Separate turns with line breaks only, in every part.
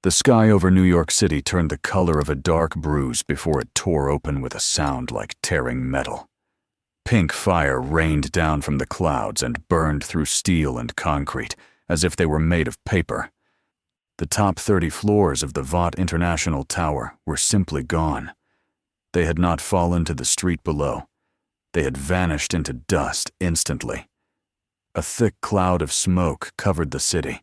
The sky over New York City turned the color of a dark bruise before it tore open with a sound like tearing metal. Pink fire rained down from the clouds and burned through steel and concrete as if they were made of paper. The top 30 floors of the Vought International Tower were simply gone. They had not fallen to the street below. They had vanished into dust instantly. A thick cloud of smoke covered the city,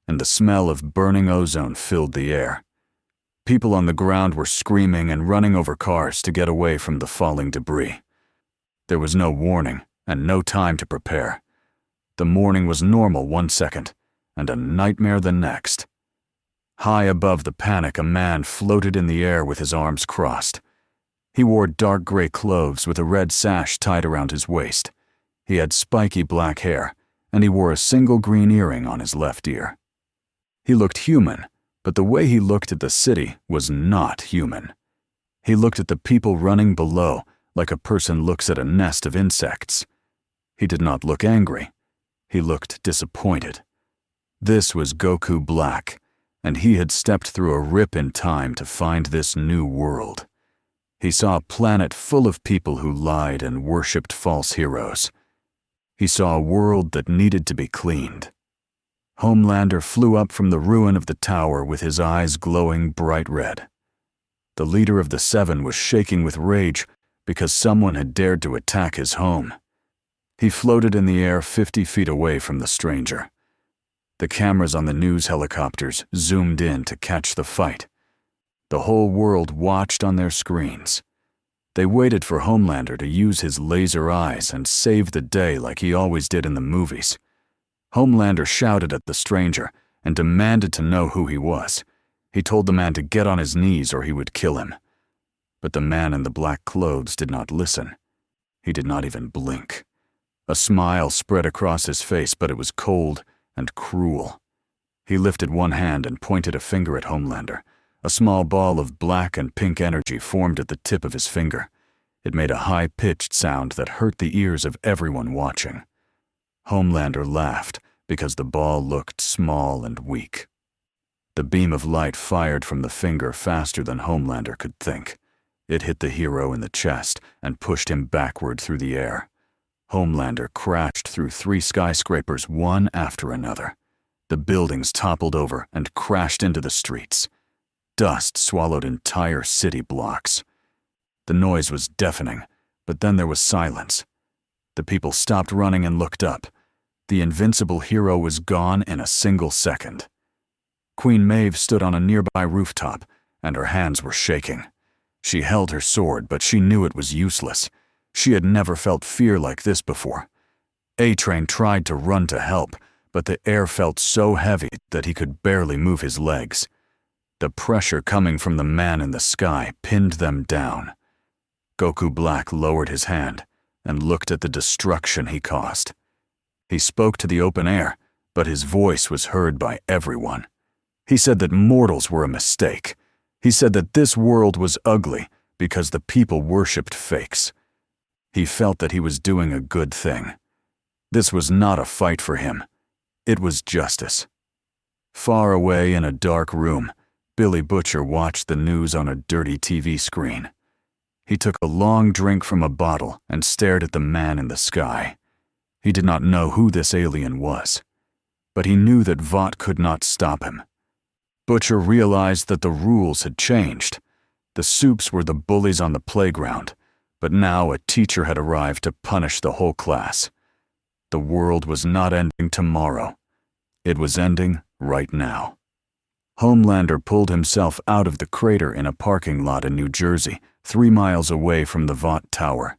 and the smell of burning ozone filled the air. People on the ground were screaming and running over cars to get away from the falling debris. There was no warning and no time to prepare. The morning was normal 1 second, and a nightmare the next. High above the panic, a man floated in the air with his arms crossed. He wore dark gray clothes with a red sash tied around his waist. He had spiky black hair, and he wore a single green earring on his left ear. He looked human, but the way he looked at the city was not human. He looked at the people running below like a person looks at a nest of insects. He did not look angry. He looked disappointed. This was Goku Black, and he had stepped through a rip in time to find this new world. He saw a planet full of people who lied and worshipped false heroes. He saw a world that needed to be cleaned. Homelander flew up from the ruin of the tower with his eyes glowing bright red. The leader of the Seven was shaking with rage because someone had dared to attack his home. He floated in the air 50 feet away from the stranger. The cameras on the news helicopters zoomed in to catch the fight. The whole world watched on their screens. They waited for Homelander to use his laser eyes and save the day like he always did in the movies. Homelander shouted at the stranger and demanded to know who he was. He told the man to get on his knees or he would kill him. But the man in the black clothes did not listen. He did not even blink. A smile spread across his face, but it was cold and cruel. He lifted one hand and pointed a finger at Homelander. A small ball of black and pink energy formed at the tip of his finger. It made a high-pitched sound that hurt the ears of everyone watching. Homelander laughed because the ball looked small and weak. The beam of light fired from the finger faster than Homelander could think. It hit the hero in the chest and pushed him backward through the air. Homelander crashed through 3 skyscrapers one after another. The buildings toppled over and crashed into the streets. Dust swallowed entire city blocks. The noise was deafening, but then there was silence. The people stopped running and looked up. The invincible hero was gone in a single second. Queen Maeve stood on a nearby rooftop, and her hands were shaking. She held her sword, but she knew it was useless. She had never felt fear like this before. A-Train tried to run to help, but the air felt so heavy that he could barely move his legs. The pressure coming from the man in the sky pinned them down. Goku Black lowered his hand and looked at the destruction he caused. He spoke to the open air, but his voice was heard by everyone. He said that mortals were a mistake. He said that this world was ugly because the people worshipped fakes. He felt that he was doing a good thing. This was not a fight for him. It was justice. Far away in a dark room, Billy Butcher watched the news on a dirty TV screen. He took a long drink from a bottle and stared at the man in the sky. He did not know who this alien was, but he knew that Vought could not stop him. Butcher realized that the rules had changed. The Supes were the bullies on the playground, but now a teacher had arrived to punish the whole class. The world was not ending tomorrow. It was ending right now. Homelander pulled himself out of the crater in a parking lot in New Jersey, 3 miles away from the Vought Tower.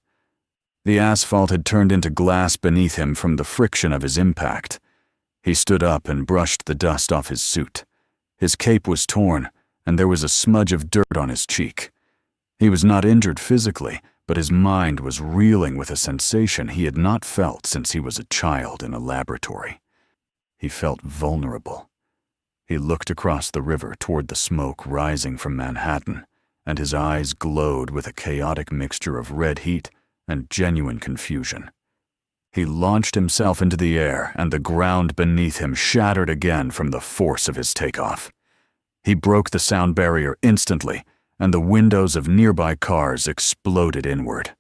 The asphalt had turned into glass beneath him from the friction of his impact. He stood up and brushed the dust off his suit. His cape was torn, and there was a smudge of dirt on his cheek. He was not injured physically, but his mind was reeling with a sensation he had not felt since he was a child in a laboratory. He felt vulnerable. He looked across the river toward the smoke rising from Manhattan, and his eyes glowed with a chaotic mixture of red heat and genuine confusion. He launched himself into the air, and the ground beneath him shattered again from the force of his takeoff. He broke the sound barrier instantly, and the windows of nearby cars exploded inward.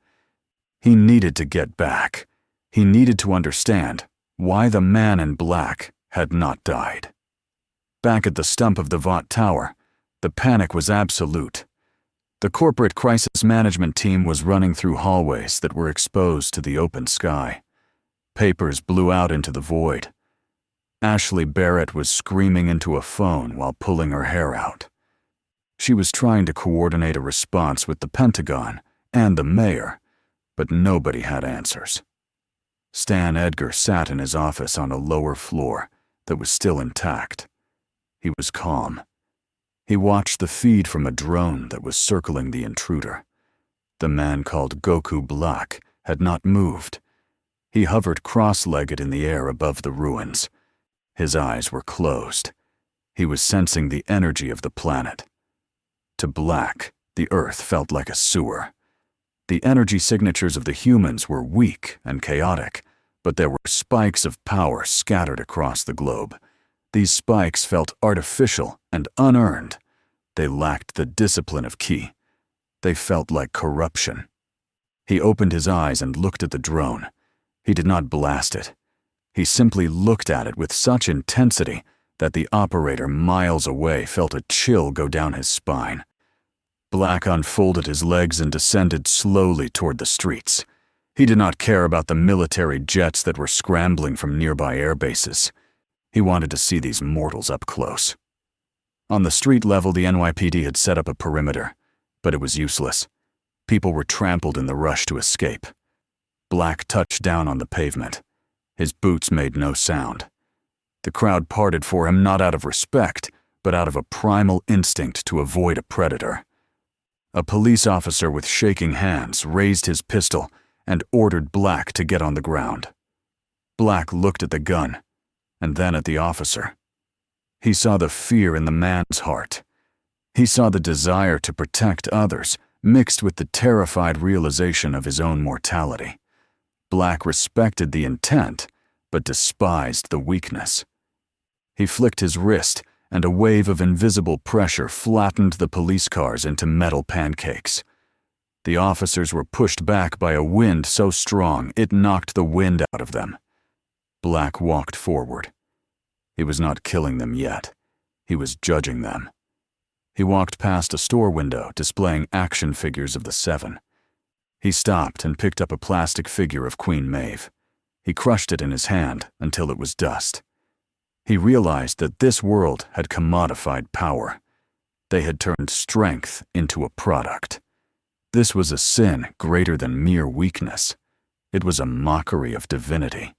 He needed to get back. He needed to understand why the man in black had not died. Back at the stump of the Vought Tower, the panic was absolute. The corporate crisis management team was running through hallways that were exposed to the open sky. Papers blew out into the void. Ashley Barrett was screaming into a phone while pulling her hair out. She was trying to coordinate a response with the Pentagon and the mayor, but nobody had answers. Stan Edgar sat in his office on a lower floor that was still intact. He was calm. He watched the feed from a drone that was circling the intruder. The man called Goku Black had not moved. He hovered cross-legged in the air above the ruins. His eyes were closed. He was sensing the energy of the planet. To Black, the Earth felt like a sewer. The energy signatures of the humans were weak and chaotic, but there were spikes of power scattered across the globe. These spikes felt artificial and unearned. They lacked the discipline of Ki. They felt like corruption. He opened his eyes and looked at the drone. He did not blast it. He simply looked at it with such intensity that the operator miles away felt a chill go down his spine. Black unfolded his legs and descended slowly toward the streets. He did not care about the military jets that were scrambling from nearby air bases. He wanted to see these mortals up close. On the street level, the NYPD had set up a perimeter, but it was useless. People were trampled in the rush to escape. Black touched down on the pavement. His boots made no sound. The crowd parted for him not out of respect, but out of a primal instinct to avoid a predator. A police officer with shaking hands raised his pistol and ordered Black to get on the ground. Black looked at the gun, and then at the officer. He saw the fear in the man's heart. He saw the desire to protect others, mixed with the terrified realization of his own mortality. Black respected the intent, but despised the weakness. He flicked his wrist, and a wave of invisible pressure flattened the police cars into metal pancakes. The officers were pushed back by a wind so strong it knocked the wind out of them. Black walked forward. He was not killing them yet. He was judging them. He walked past a store window displaying action figures of the Seven. He stopped and picked up a plastic figure of Queen Maeve. He crushed it in his hand until it was dust. He realized that this world had commodified power. They had turned strength into a product. This was a sin greater than mere weakness. It was a mockery of divinity.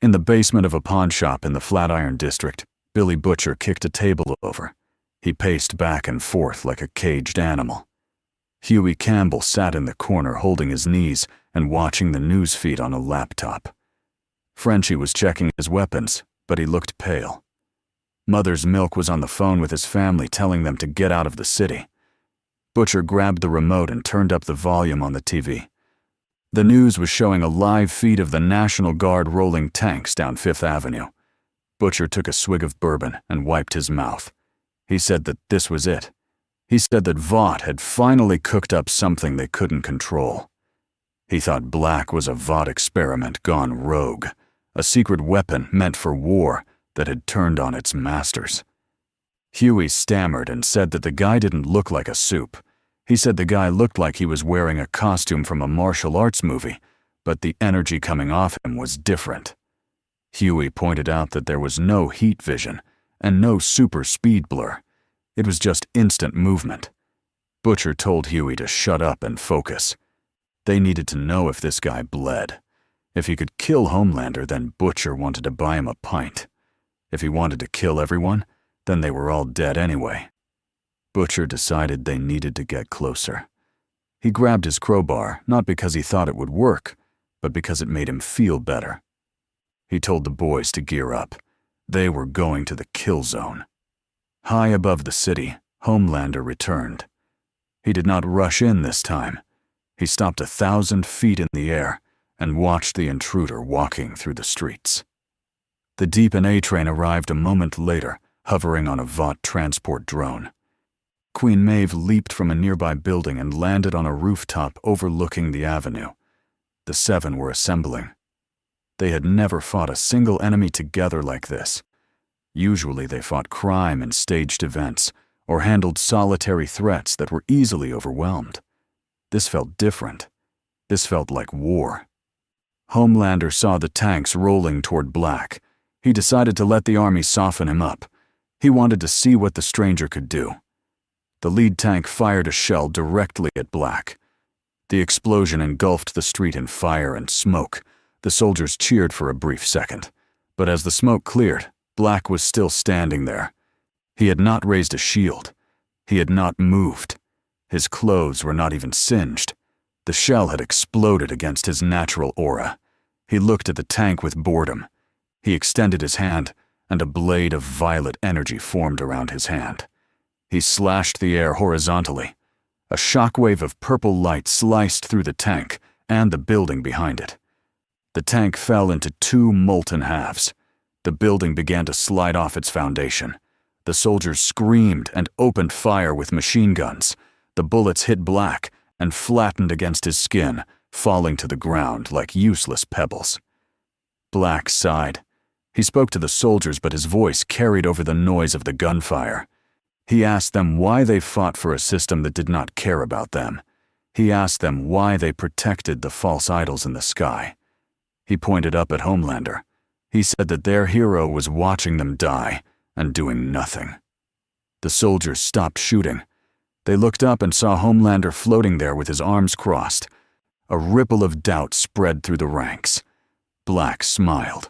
In the basement of a pawn shop in the Flatiron District, Billy Butcher kicked a table over. He paced back and forth like a caged animal. Hughie Campbell sat in the corner holding his knees and watching the news feed on a laptop. Frenchie was checking his weapons, but he looked pale. Mother's Milk was on the phone with his family telling them to get out of the city. Butcher grabbed the remote and turned up the volume on the TV. The news was showing a live feed of the National Guard rolling tanks down Fifth Avenue. Butcher took a swig of bourbon and wiped his mouth. He said that this was it. He said that Vought had finally cooked up something they couldn't control. He thought Black was a Vought experiment gone rogue, a secret weapon meant for war that had turned on its masters. Hughie stammered and said that the guy didn't look like a Supe. He said the guy looked like he was wearing a costume from a martial arts movie, but the energy coming off him was different. Hughie pointed out that there was no heat vision and no super speed blur. It was just instant movement. Butcher told Hughie to shut up and focus. They needed to know if this guy bled. If he could kill Homelander, then Butcher wanted to buy him a pint. If he wanted to kill everyone, then they were all dead anyway. Butcher decided they needed to get closer. He grabbed his crowbar, not because he thought it would work, but because it made him feel better. He told the boys to gear up. They were going to the kill zone. High above the city, Homelander returned. He did not rush in this time. He stopped 1,000 feet in the air and watched the intruder walking through the streets. The Deep and A train arrived a moment later, hovering on a Vought transport drone. Queen Maeve leaped from a nearby building and landed on a rooftop overlooking the avenue. The seven were assembling. They had never fought a single enemy together like this. Usually they fought crime in staged events, or handled solitary threats that were easily overwhelmed. This felt different. This felt like war. Homelander saw the tanks rolling toward Black. He decided to let the army soften him up. He wanted to see what the stranger could do. The lead tank fired a shell directly at Black. The explosion engulfed the street in fire and smoke. The soldiers cheered for a brief second. But as the smoke cleared, Black was still standing there. He had not raised a shield. He had not moved. His clothes were not even singed. The shell had exploded against his natural aura. He looked at the tank with boredom. He extended his hand, and a blade of violet energy formed around his hand. He slashed the air horizontally. A shockwave of purple light sliced through the tank and the building behind it. The tank fell into two molten halves. The building began to slide off its foundation. The soldiers screamed and opened fire with machine guns. The bullets hit Black and flattened against his skin, falling to the ground like useless pebbles. Black sighed. He spoke to the soldiers, but his voice carried over the noise of the gunfire. He asked them why they fought for a system that did not care about them. He asked them why they protected the false idols in the sky. He pointed up at Homelander. He said that their hero was watching them die and doing nothing. The soldiers stopped shooting. They looked up and saw Homelander floating there with his arms crossed. A ripple of doubt spread through the ranks. Black smiled.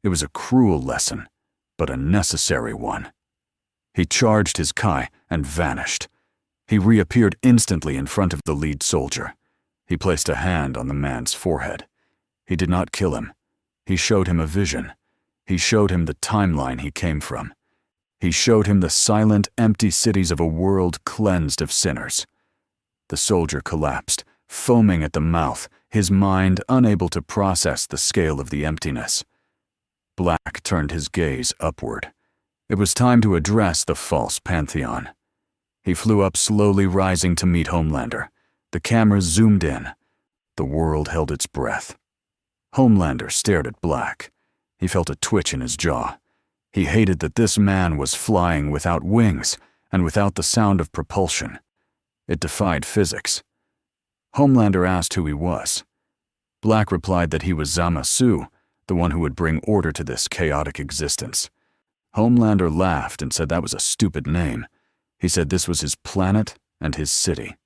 It was a cruel lesson, but a necessary one. He charged his Kai and vanished. He reappeared instantly in front of the lead soldier. He placed a hand on the man's forehead. He did not kill him. He showed him a vision. He showed him the timeline he came from. He showed him the silent, empty cities of a world cleansed of sinners. The soldier collapsed, foaming at the mouth, his mind unable to process the scale of the emptiness. Black turned his gaze upward. It was time to address the false pantheon. He flew up, slowly rising to meet Homelander. The camera zoomed in. The world held its breath. Homelander stared at Black. He felt a twitch in his jaw. He hated that this man was flying without wings and without the sound of propulsion. It defied physics. Homelander asked who he was. Black replied that he was Zamasu, the one who would bring order to this chaotic existence. Homelander laughed and said that was a stupid name. He said this was his planet and his city.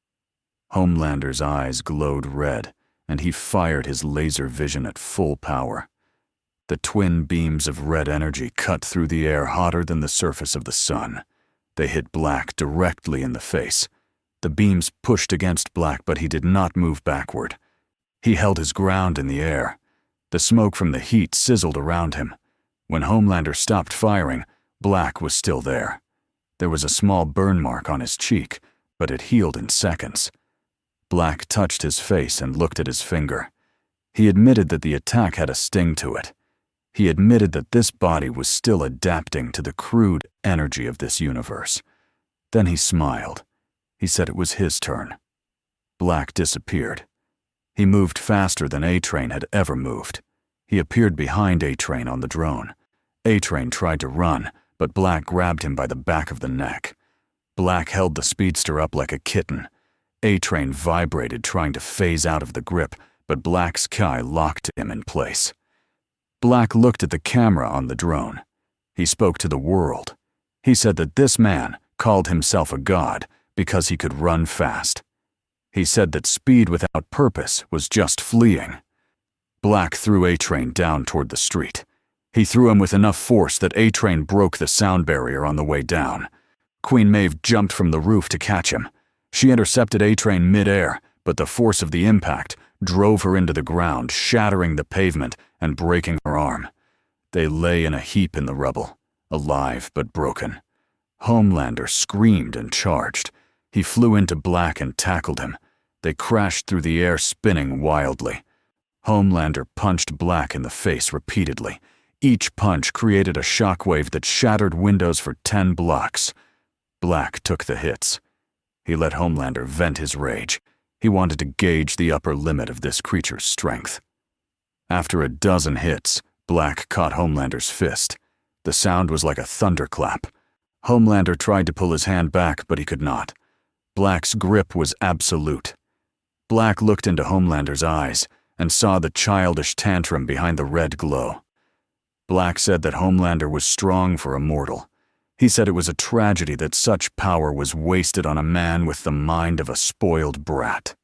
Homelander's eyes glowed red, and he fired his laser vision at full power. The twin beams of red energy cut through the air hotter than the surface of the sun. They hit Black directly in the face. The beams pushed against Black, but he did not move backward. He held his ground in the air. The smoke from the heat sizzled around him. When Homelander stopped firing, Black was still there. There was a small burn mark on his cheek, but it healed in seconds. Black touched his face and looked at his finger. He admitted that the attack had a sting to it. He admitted that this body was still adapting to the crude energy of this universe. Then he smiled. He said it was his turn. Black disappeared. He moved faster than A-Train had ever moved. He appeared behind A-Train on the drone. A-Train tried to run, but Black grabbed him by the back of the neck. Black held the speedster up like a kitten. A-Train vibrated, trying to phase out of the grip, but Black's Kai locked him in place. Black looked at the camera on the drone. He spoke to the world. He said that this man called himself a god because he could run fast. He said that speed without purpose was just fleeing. Black threw A-Train down toward the street. He threw him with enough force that A-Train broke the sound barrier on the way down. Queen Maeve jumped from the roof to catch him. She intercepted A-Train mid-air, but the force of the impact drove her into the ground, shattering the pavement and breaking her arm. They lay in a heap in the rubble, alive but broken. Homelander screamed and charged. He flew into Black and tackled him. They crashed through the air, spinning wildly. Homelander punched Black in the face repeatedly. Each punch created a shockwave that shattered windows for 10 blocks. Black took the hits. He let Homelander vent his rage. He wanted to gauge the upper limit of this creature's strength. After a dozen hits, Black caught Homelander's fist. The sound was like a thunderclap. Homelander tried to pull his hand back, but he could not. Black's grip was absolute. Black looked into Homelander's eyes and saw the childish tantrum behind the red glow. Black said that Homelander was strong for a mortal. He said it was a tragedy that such power was wasted on a man with the mind of a spoiled brat.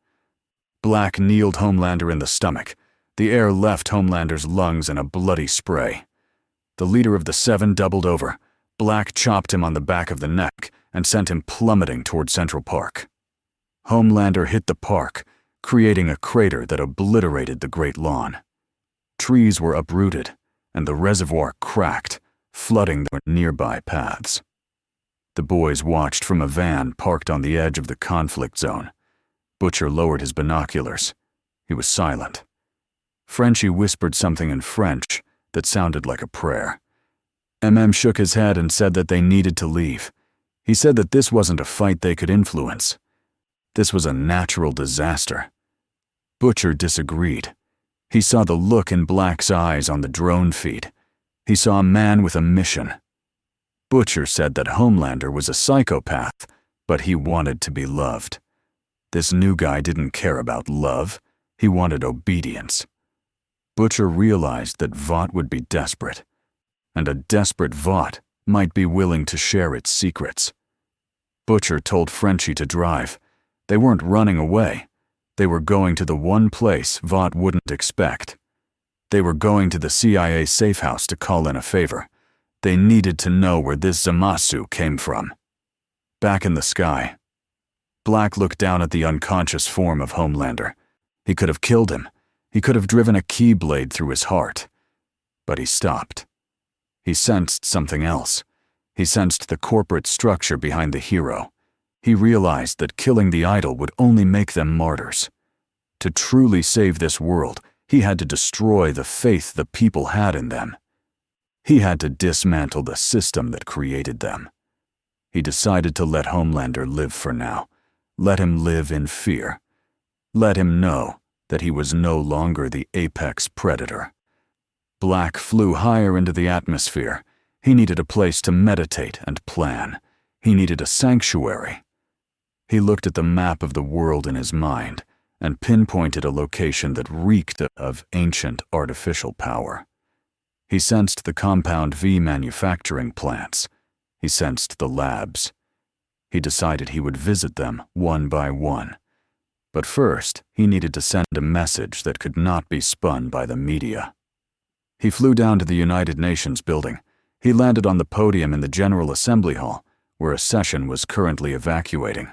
Black kneeled Homelander in the stomach. The air left Homelander's lungs in a bloody spray. The leader of the Seven doubled over. Black chopped him on the back of the neck and sent him plummeting toward Central Park. Homelander hit the park, creating a crater that obliterated the great lawn. Trees were uprooted, and the reservoir cracked, flooding the nearby paths. The boys watched from a van parked on the edge of the conflict zone. Butcher lowered his binoculars. He was silent. Frenchie whispered something in French that sounded like a prayer. MM shook his head and said that they needed to leave. He said that this wasn't a fight they could influence. This was a natural disaster. Butcher disagreed. He saw the look in Black's eyes on the drone feed. He saw a man with a mission. Butcher said that Homelander was a psychopath, but he wanted to be loved. This new guy didn't care about love. He wanted obedience. Butcher realized that Vought would be desperate, and a desperate Vought might be willing to share its secrets. Butcher told Frenchie to drive. They weren't running away. They were going to the one place Vought wouldn't expect. They were going to the CIA safe house to call in a favor. They needed to know where this Zamasu came from. Back in the sky, Black looked down at the unconscious form of Homelander. He could have killed him. He could have driven a keyblade through his heart. But he stopped. He sensed something else. He sensed the corporate structure behind the hero. He realized that killing the idol would only make them martyrs. To truly save this world, he had to destroy the faith the people had in them. He had to dismantle the system that created them. He decided to let Homelander live for now. Let him live in fear. Let him know that he was no longer the apex predator. Black flew higher into the atmosphere. He needed a place to meditate and plan. He needed a sanctuary. He looked at the map of the world in his mind and pinpointed a location that reeked of ancient artificial power. He sensed the Compound V manufacturing plants. He sensed the labs. He decided he would visit them one by one. But first, he needed to send a message that could not be spun by the media. He flew down to the United Nations building. He landed on the podium in the General Assembly Hall, where a session was currently evacuating.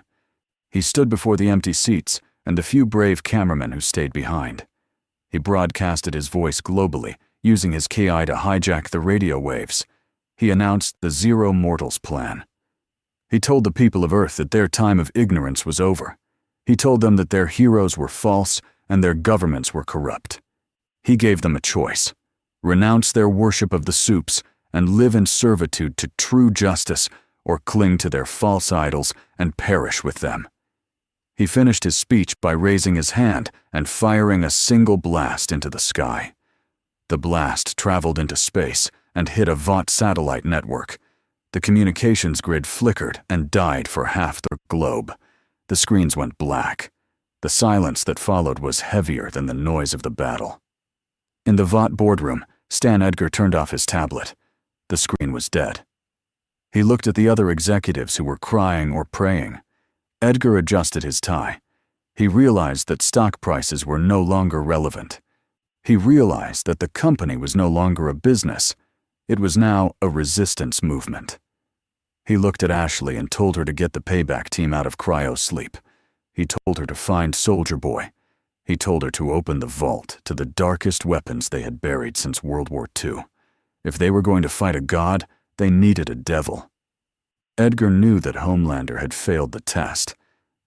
He stood before the empty seats and the few brave cameramen who stayed behind. He broadcasted his voice globally, using his KI to hijack the radio waves. He announced the Zero Mortals plan. He told the people of Earth that their time of ignorance was over. He told them that their heroes were false and their governments were corrupt. He gave them a choice: renounce their worship of the Supes and live in servitude to true justice, or cling to their false idols and perish with them. He finished his speech by raising his hand and firing a single blast into the sky. The blast traveled into space and hit a Vought satellite network. The communications grid flickered and died for half the globe. The screens went black. The silence that followed was heavier than the noise of the battle. In the Vought boardroom, Stan Edgar turned off his tablet. The screen was dead. He looked at the other executives who were crying or praying. Edgar adjusted his tie. He realized that stock prices were no longer relevant. He realized that the company was no longer a business. It was now a resistance movement. He looked at Ashley and told her to get the payback team out of cryo sleep. He told her to find Soldier Boy. He told her to open the vault to the darkest weapons they had buried since World War II. If they were going to fight a god, they needed a devil. Edgar knew that Homelander had failed the test.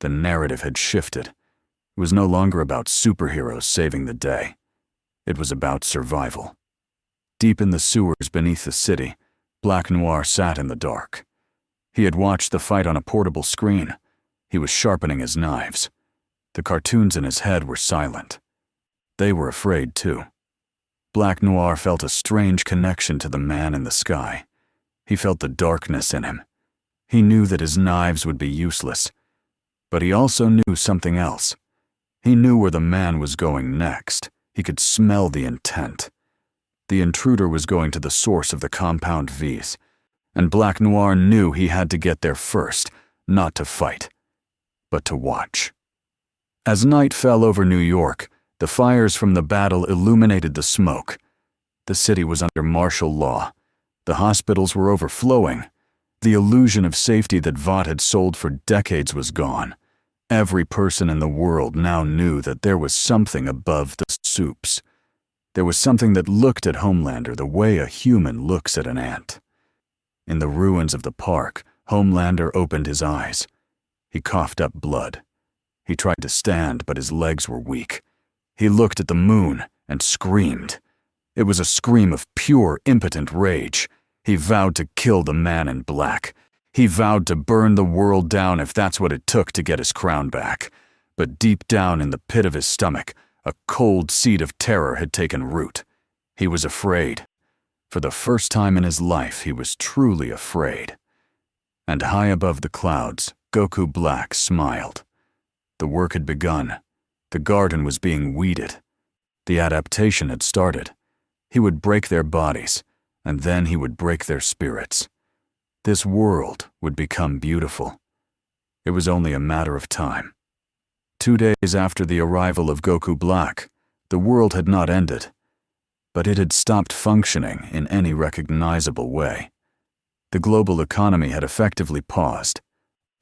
The narrative had shifted. It was no longer about superheroes saving the day. It was about survival. Deep in the sewers beneath the city, Black Noir sat in the dark. He had watched the fight on a portable screen. He was sharpening his knives. The cartoons in his head were silent. They were afraid, too. Black Noir felt a strange connection to the man in the sky. He felt the darkness in him. He knew that his knives would be useless. But he also knew something else. He knew where the man was going next. He could smell the intent. The intruder was going to the source of the compound V's, and Black Noir knew he had to get there first, not to fight, but to watch. As night fell over New York, the fires from the battle illuminated the smoke. The city was under martial law. The hospitals were overflowing. The illusion of safety that Vought had sold for decades was gone. Every person in the world now knew that there was something above the Supes. There was something that looked at Homelander the way a human looks at an ant. In the ruins of the park, Homelander opened his eyes. He coughed up blood. He tried to stand, but his legs were weak. He looked at the moon and screamed. It was a scream of pure, impotent rage. He vowed to kill the man in black. He vowed to burn the world down if that's what it took to get his crown back. But deep down in the pit of his stomach, a cold seed of terror had taken root. He was afraid. For the first time in his life, he was truly afraid. And high above the clouds, Goku Black smiled. The work had begun. The garden was being weeded. The adaptation had started. He would break their bodies, and then he would break their spirits. This world would become beautiful. It was only a matter of time. 2 days after the arrival of Goku Black, the world had not ended, but it had stopped functioning in any recognizable way. The global economy had effectively paused.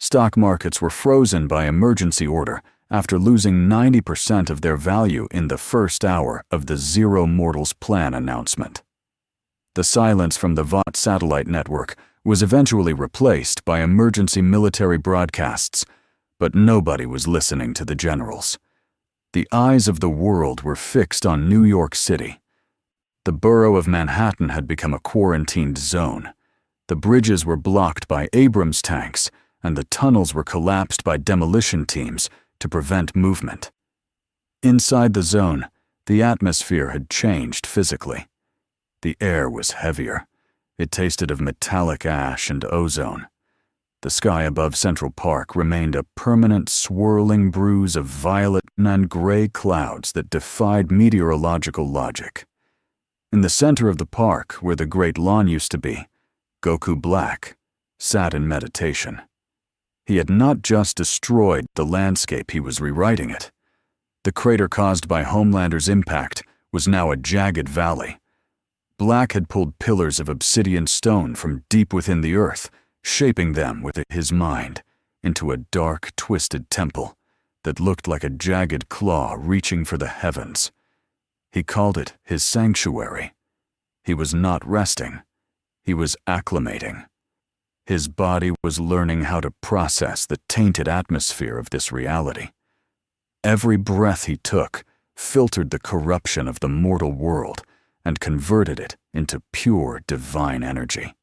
Stock markets were frozen by emergency order after losing 90% of their value in the first hour of the Zero Mortals Plan announcement. The silence from the Vought satellite network was eventually replaced by emergency military broadcasts, but nobody was listening to the generals. The eyes of the world were fixed on New York City. The borough of Manhattan had become a quarantined zone. The bridges were blocked by Abrams tanks, and the tunnels were collapsed by demolition teams to prevent movement. Inside the zone, the atmosphere had changed physically. The air was heavier. It tasted of metallic ash and ozone. The sky above Central Park remained a permanent swirling bruise of violet and gray clouds that defied meteorological logic. In the center of the park, where the great lawn used to be, Goku Black sat in meditation. He had not just destroyed the landscape, he was rewriting it. The crater caused by Homelander's impact was now a jagged valley. Black had pulled pillars of obsidian stone from deep within the earth, shaping them with his mind into a dark, twisted temple that looked like a jagged claw reaching for the heavens. He called it his sanctuary. He was not resting. He was acclimating. His body was learning how to process the tainted atmosphere of this reality. Every breath he took filtered the corruption of the mortal world and converted it into pure divine energy.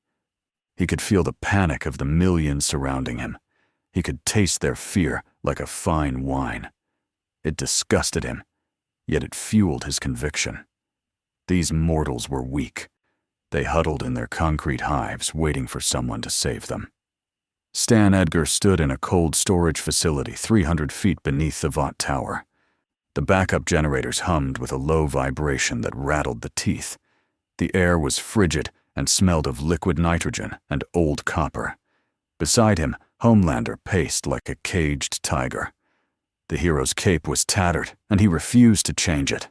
He could feel the panic of the millions surrounding him. He could taste their fear like a fine wine. It disgusted him, yet it fueled his conviction. These mortals were weak. They huddled in their concrete hives, waiting for someone to save them. Stan Edgar stood in a cold storage facility 300 feet beneath the Vought Tower. The backup generators hummed with a low vibration that rattled the teeth. The air was frigid and smelled of liquid nitrogen and old copper. Beside him, Homelander paced like a caged tiger. The hero's cape was tattered, and he refused to change it.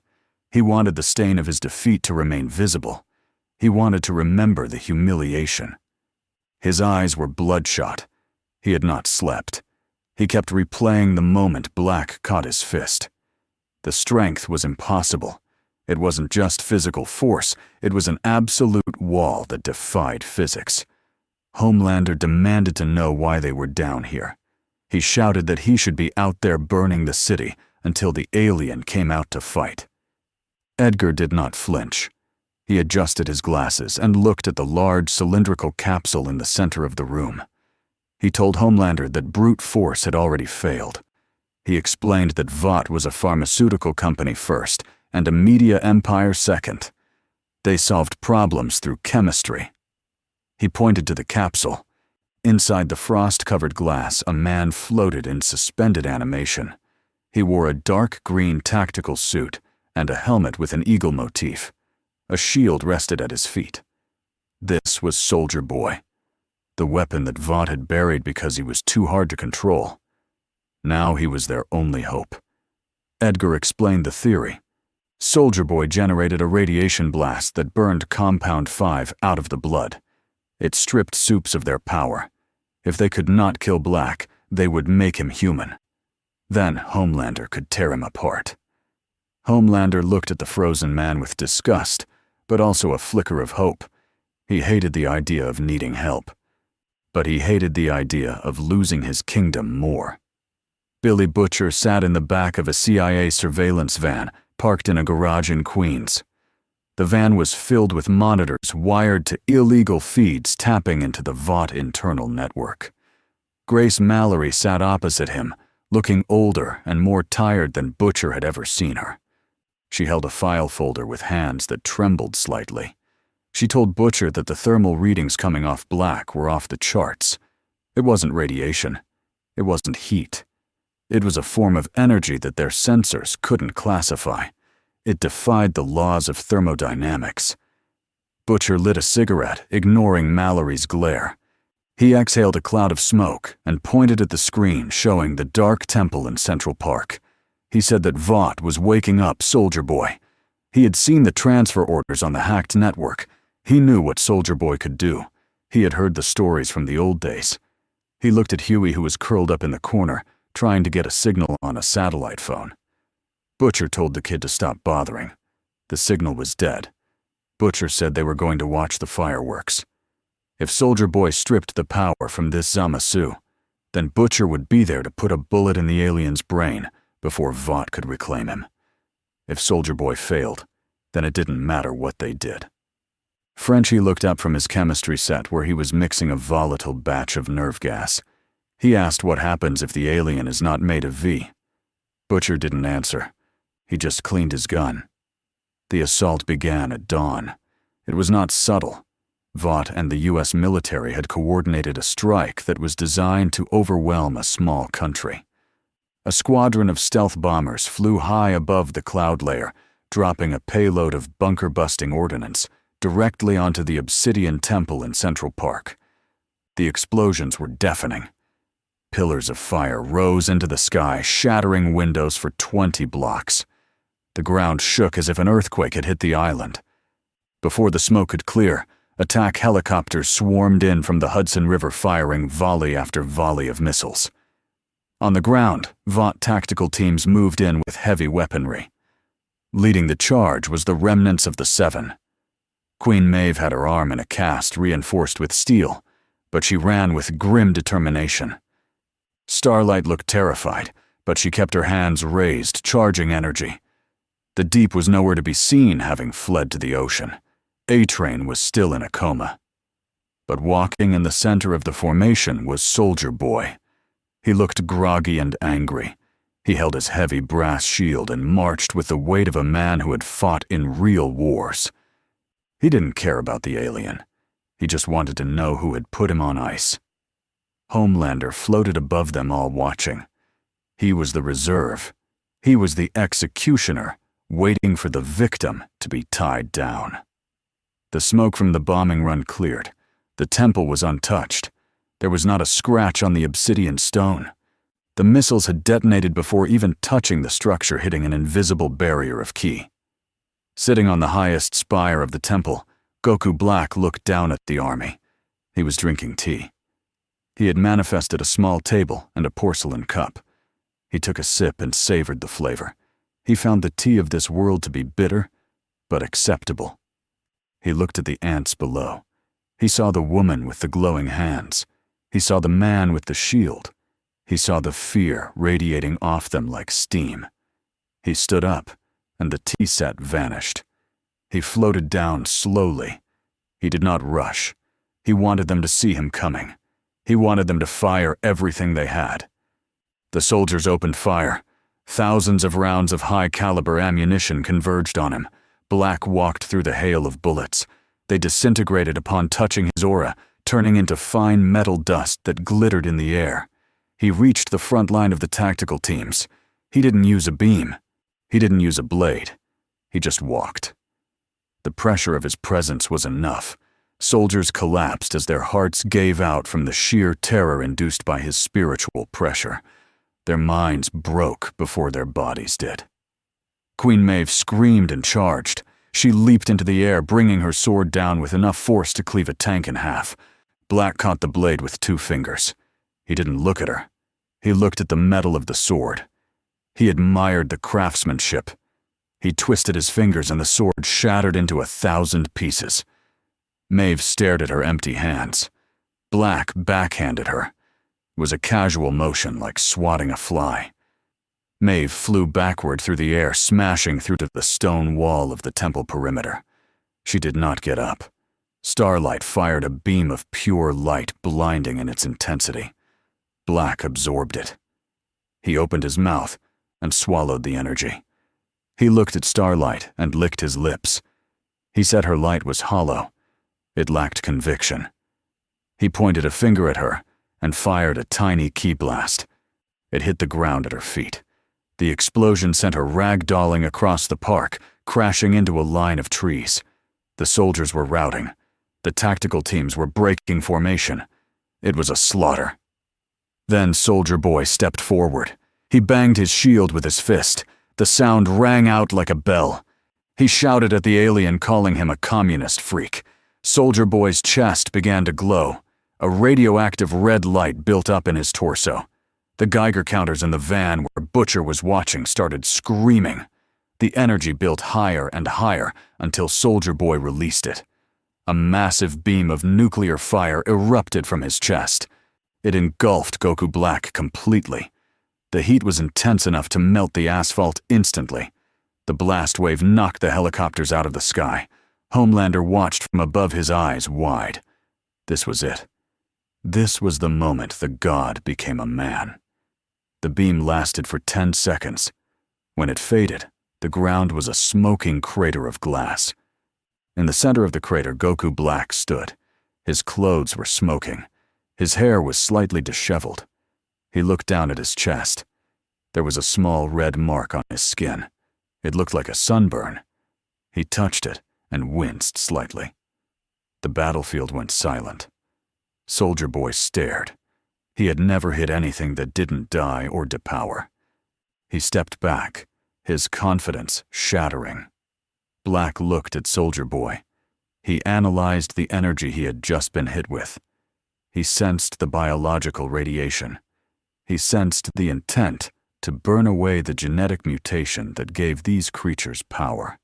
He wanted the stain of his defeat to remain visible. He wanted to remember the humiliation. His eyes were bloodshot. He had not slept. He kept replaying the moment Black caught his fist. The strength was impossible. It wasn't just physical force, it was an absolute wall that defied physics. Homelander demanded to know why they were down here. He shouted that he should be out there burning the city until the alien came out to fight. Edgar did not flinch. He adjusted his glasses and looked at the large cylindrical capsule in the center of the room. He told Homelander that brute force had already failed. He explained that Vought was a pharmaceutical company first and a media empire second. They solved problems through chemistry. He pointed to the capsule. Inside the frost-covered glass, a man floated in suspended animation. He wore a dark green tactical suit and a helmet with an eagle motif. A shield rested at his feet. This was Soldier Boy, the weapon that Vought had buried because he was too hard to control. Now he was their only hope. Edgar explained the theory. Soldier Boy generated a radiation blast that burned Compound 5 out of the blood. It stripped Supes of their power. If they could not kill Black, they would make him human. Then Homelander could tear him apart. Homelander looked at the frozen man with disgust, but also a flicker of hope. He hated the idea of needing help. But he hated the idea of losing his kingdom more. Billy Butcher sat in the back of a CIA surveillance van parked in a garage in Queens. The van was filled with monitors wired to illegal feeds tapping into the Vought internal network. Grace Mallory sat opposite him, looking older and more tired than Butcher had ever seen her. She held a file folder with hands that trembled slightly. She told Butcher that the thermal readings coming off Black were off the charts. It wasn't radiation. It wasn't heat. It was a form of energy that their sensors couldn't classify. It defied the laws of thermodynamics. Butcher lit a cigarette, ignoring Mallory's glare. He exhaled a cloud of smoke and pointed at the screen showing the dark temple in Central Park. He said that Vought was waking up Soldier Boy. He had seen the transfer orders on the hacked network. He knew what Soldier Boy could do. He had heard the stories from the old days. He looked at Hughie, who was curled up in the corner, trying to get a signal on a satellite phone. Butcher told the kid to stop bothering. The signal was dead. Butcher said they were going to watch the fireworks. If Soldier Boy stripped the power from this Zamasu, then Butcher would be there to put a bullet in the alien's brain before Vought could reclaim him. If Soldier Boy failed, then it didn't matter what they did. Frenchie looked up from his chemistry set where he was mixing a volatile batch of nerve gas. He asked what happens if the alien is not made of V. Butcher didn't answer. He just cleaned his gun. The assault began at dawn. It was not subtle. Vought and the U.S. military had coordinated a strike that was designed to overwhelm a small country. A squadron of stealth bombers flew high above the cloud layer, dropping a payload of bunker-busting ordnance directly onto the Obsidian Temple in Central Park. The explosions were deafening. Pillars of fire rose into the sky, shattering windows for 20 blocks. The ground shook as if an earthquake had hit the island. Before the smoke could clear, attack helicopters swarmed in from the Hudson River, firing volley after volley of missiles. On the ground, Vought tactical teams moved in with heavy weaponry. Leading the charge was the remnants of the Seven. Queen Maeve had her arm in a cast reinforced with steel, but she ran with grim determination. Starlight looked terrified, but she kept her hands raised, charging energy. The Deep was nowhere to be seen, having fled to the ocean. A-Train was still in a coma. But walking in the center of the formation was Soldier Boy. He looked groggy and angry. He held his heavy brass shield and marched with the weight of a man who had fought in real wars. He didn't care about the alien. He just wanted to know who had put him on ice. Homelander floated above them all, watching. He was the reserve. He was the executioner, waiting for the victim to be tied down. The smoke from the bombing run cleared. The temple was untouched. There was not a scratch on the obsidian stone. The missiles had detonated before even touching the structure, hitting an invisible barrier of ki. Sitting on the highest spire of the temple, Goku Black looked down at the army. He was drinking tea. He had manifested a small table and a porcelain cup. He took a sip and savored the flavor. He found the tea of this world to be bitter, but acceptable. He looked at the ants below. He saw the woman with the glowing hands. He saw the man with the shield. He saw the fear radiating off them like steam. He stood up, and the tea set vanished. He floated down slowly. He did not rush. He wanted them to see him coming. He wanted them to fire everything they had. The soldiers opened fire. Thousands of rounds of high-caliber ammunition converged on him. Black walked through the hail of bullets. They disintegrated upon touching his aura, turning into fine metal dust that glittered in the air. He reached the front line of the tactical teams. He didn't use a beam. He didn't use a blade. He just walked. The pressure of his presence was enough. Soldiers collapsed as their hearts gave out from the sheer terror induced by his spiritual pressure. Their minds broke before their bodies did. Queen Maeve screamed and charged. She leaped into the air, bringing her sword down with enough force to cleave a tank in half. Black caught the blade with 2 fingers. He didn't look at her. He looked at the metal of the sword. He admired the craftsmanship. He twisted his fingers and the sword shattered into 1,000 pieces. Maeve stared at her empty hands. Black backhanded her. It was a casual motion like swatting a fly. Maeve flew backward through the air, smashing through to the stone wall of the temple perimeter. She did not get up. Starlight fired a beam of pure light, blinding in its intensity. Black absorbed it. He opened his mouth and swallowed the energy. He looked at Starlight and licked his lips. He said her light was hollow. It lacked conviction. He pointed a finger at her and fired a tiny key blast. It hit the ground at her feet. The explosion sent her ragdolling across the park, crashing into a line of trees. The soldiers were routing. The tactical teams were breaking formation. It was a slaughter. Then Soldier Boy stepped forward. He banged his shield with his fist. The sound rang out like a bell. He shouted at the alien, calling him a communist freak. Soldier Boy's chest began to glow. A radioactive red light built up in his torso. The Geiger counters in the van where Butcher was watching started screaming. The energy built higher and higher until Soldier Boy released it. A massive beam of nuclear fire erupted from his chest. It engulfed Goku Black completely. The heat was intense enough to melt the asphalt instantly. The blast wave knocked the helicopters out of the sky. Homelander watched from above, his eyes wide. This was it. This was the moment the god became a man. The beam lasted for 10 seconds. When it faded, the ground was a smoking crater of glass. In the center of the crater, Goku Black stood. His clothes were smoking. His hair was slightly disheveled. He looked down at his chest. There was a small red mark on his skin. It looked like a sunburn. He touched it and winced slightly. The battlefield went silent. Soldier Boy stared. He had never hit anything that didn't die or depower. He stepped back, his confidence shattering. Black looked at Soldier Boy. He analyzed the energy he had just been hit with. He sensed the biological radiation. He sensed the intent to burn away the genetic mutation that gave these creatures power.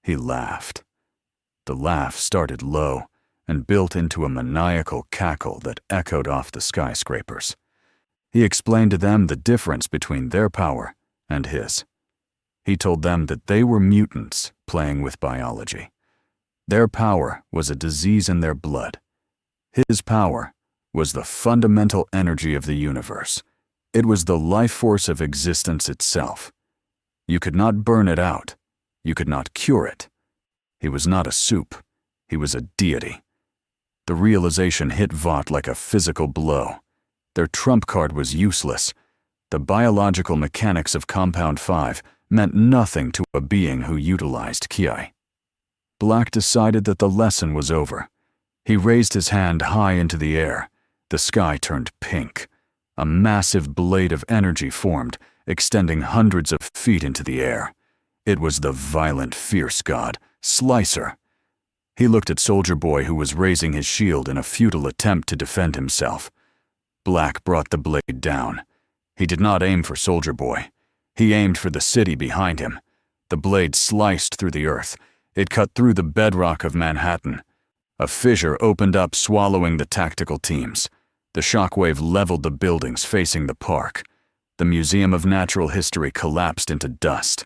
He laughed. The laugh started low and built into a maniacal cackle that echoed off the skyscrapers. He explained to them the difference between their power and his. He told them that they were mutants playing with biology. Their power was a disease in their blood. His power was the fundamental energy of the universe. It was the life force of existence itself. You could not burn it out. You could not cure it. He was not a soup. He was a deity. The realization hit Vought like a physical blow. Their trump card was useless. The biological mechanics of Compound 5 meant nothing to a being who utilized Ki. Black decided that the lesson was over. He raised his hand high into the air. The sky turned pink. A massive blade of energy formed, extending hundreds of feet into the air. It was the violent, fierce god, Slicer. He looked at Soldier Boy, who was raising his shield in a futile attempt to defend himself. Black brought the blade down. He did not aim for Soldier Boy. He aimed for the city behind him. The blade sliced through the earth. It cut through the bedrock of Manhattan. A fissure opened up, swallowing the tactical teams. The shockwave leveled the buildings facing the park. The Museum of Natural History collapsed into dust.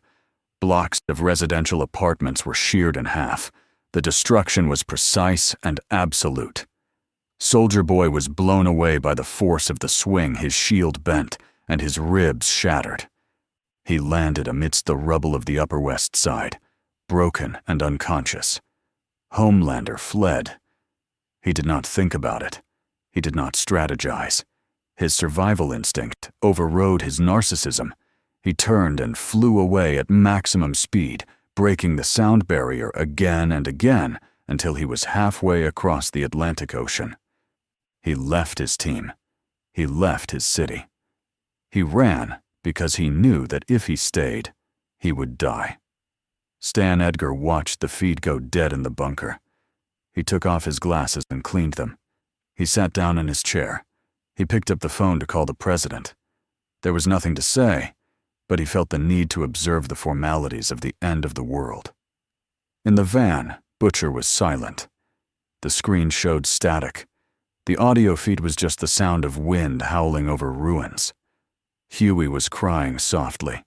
Blocks of residential apartments were sheared in half. The destruction was precise and absolute. Soldier Boy was blown away by the force of the swing. His shield bent, and his ribs shattered. He landed amidst the rubble of the Upper West Side, broken and unconscious. Homelander fled. He did not think about it. He did not strategize. His survival instinct overrode his narcissism. He turned and flew away at maximum speed, breaking the sound barrier again and again until he was halfway across the Atlantic Ocean. He left his team. He left his city. He ran because he knew that if he stayed, he would die. Stan Edgar watched the feed go dead in the bunker. He took off his glasses and cleaned them. He sat down in his chair. He picked up the phone to call the president. There was nothing to say, but he felt the need to observe the formalities of the end of the world. In the van, Butcher was silent. The screen showed static. The audio feed was just the sound of wind howling over ruins. Hughie was crying softly.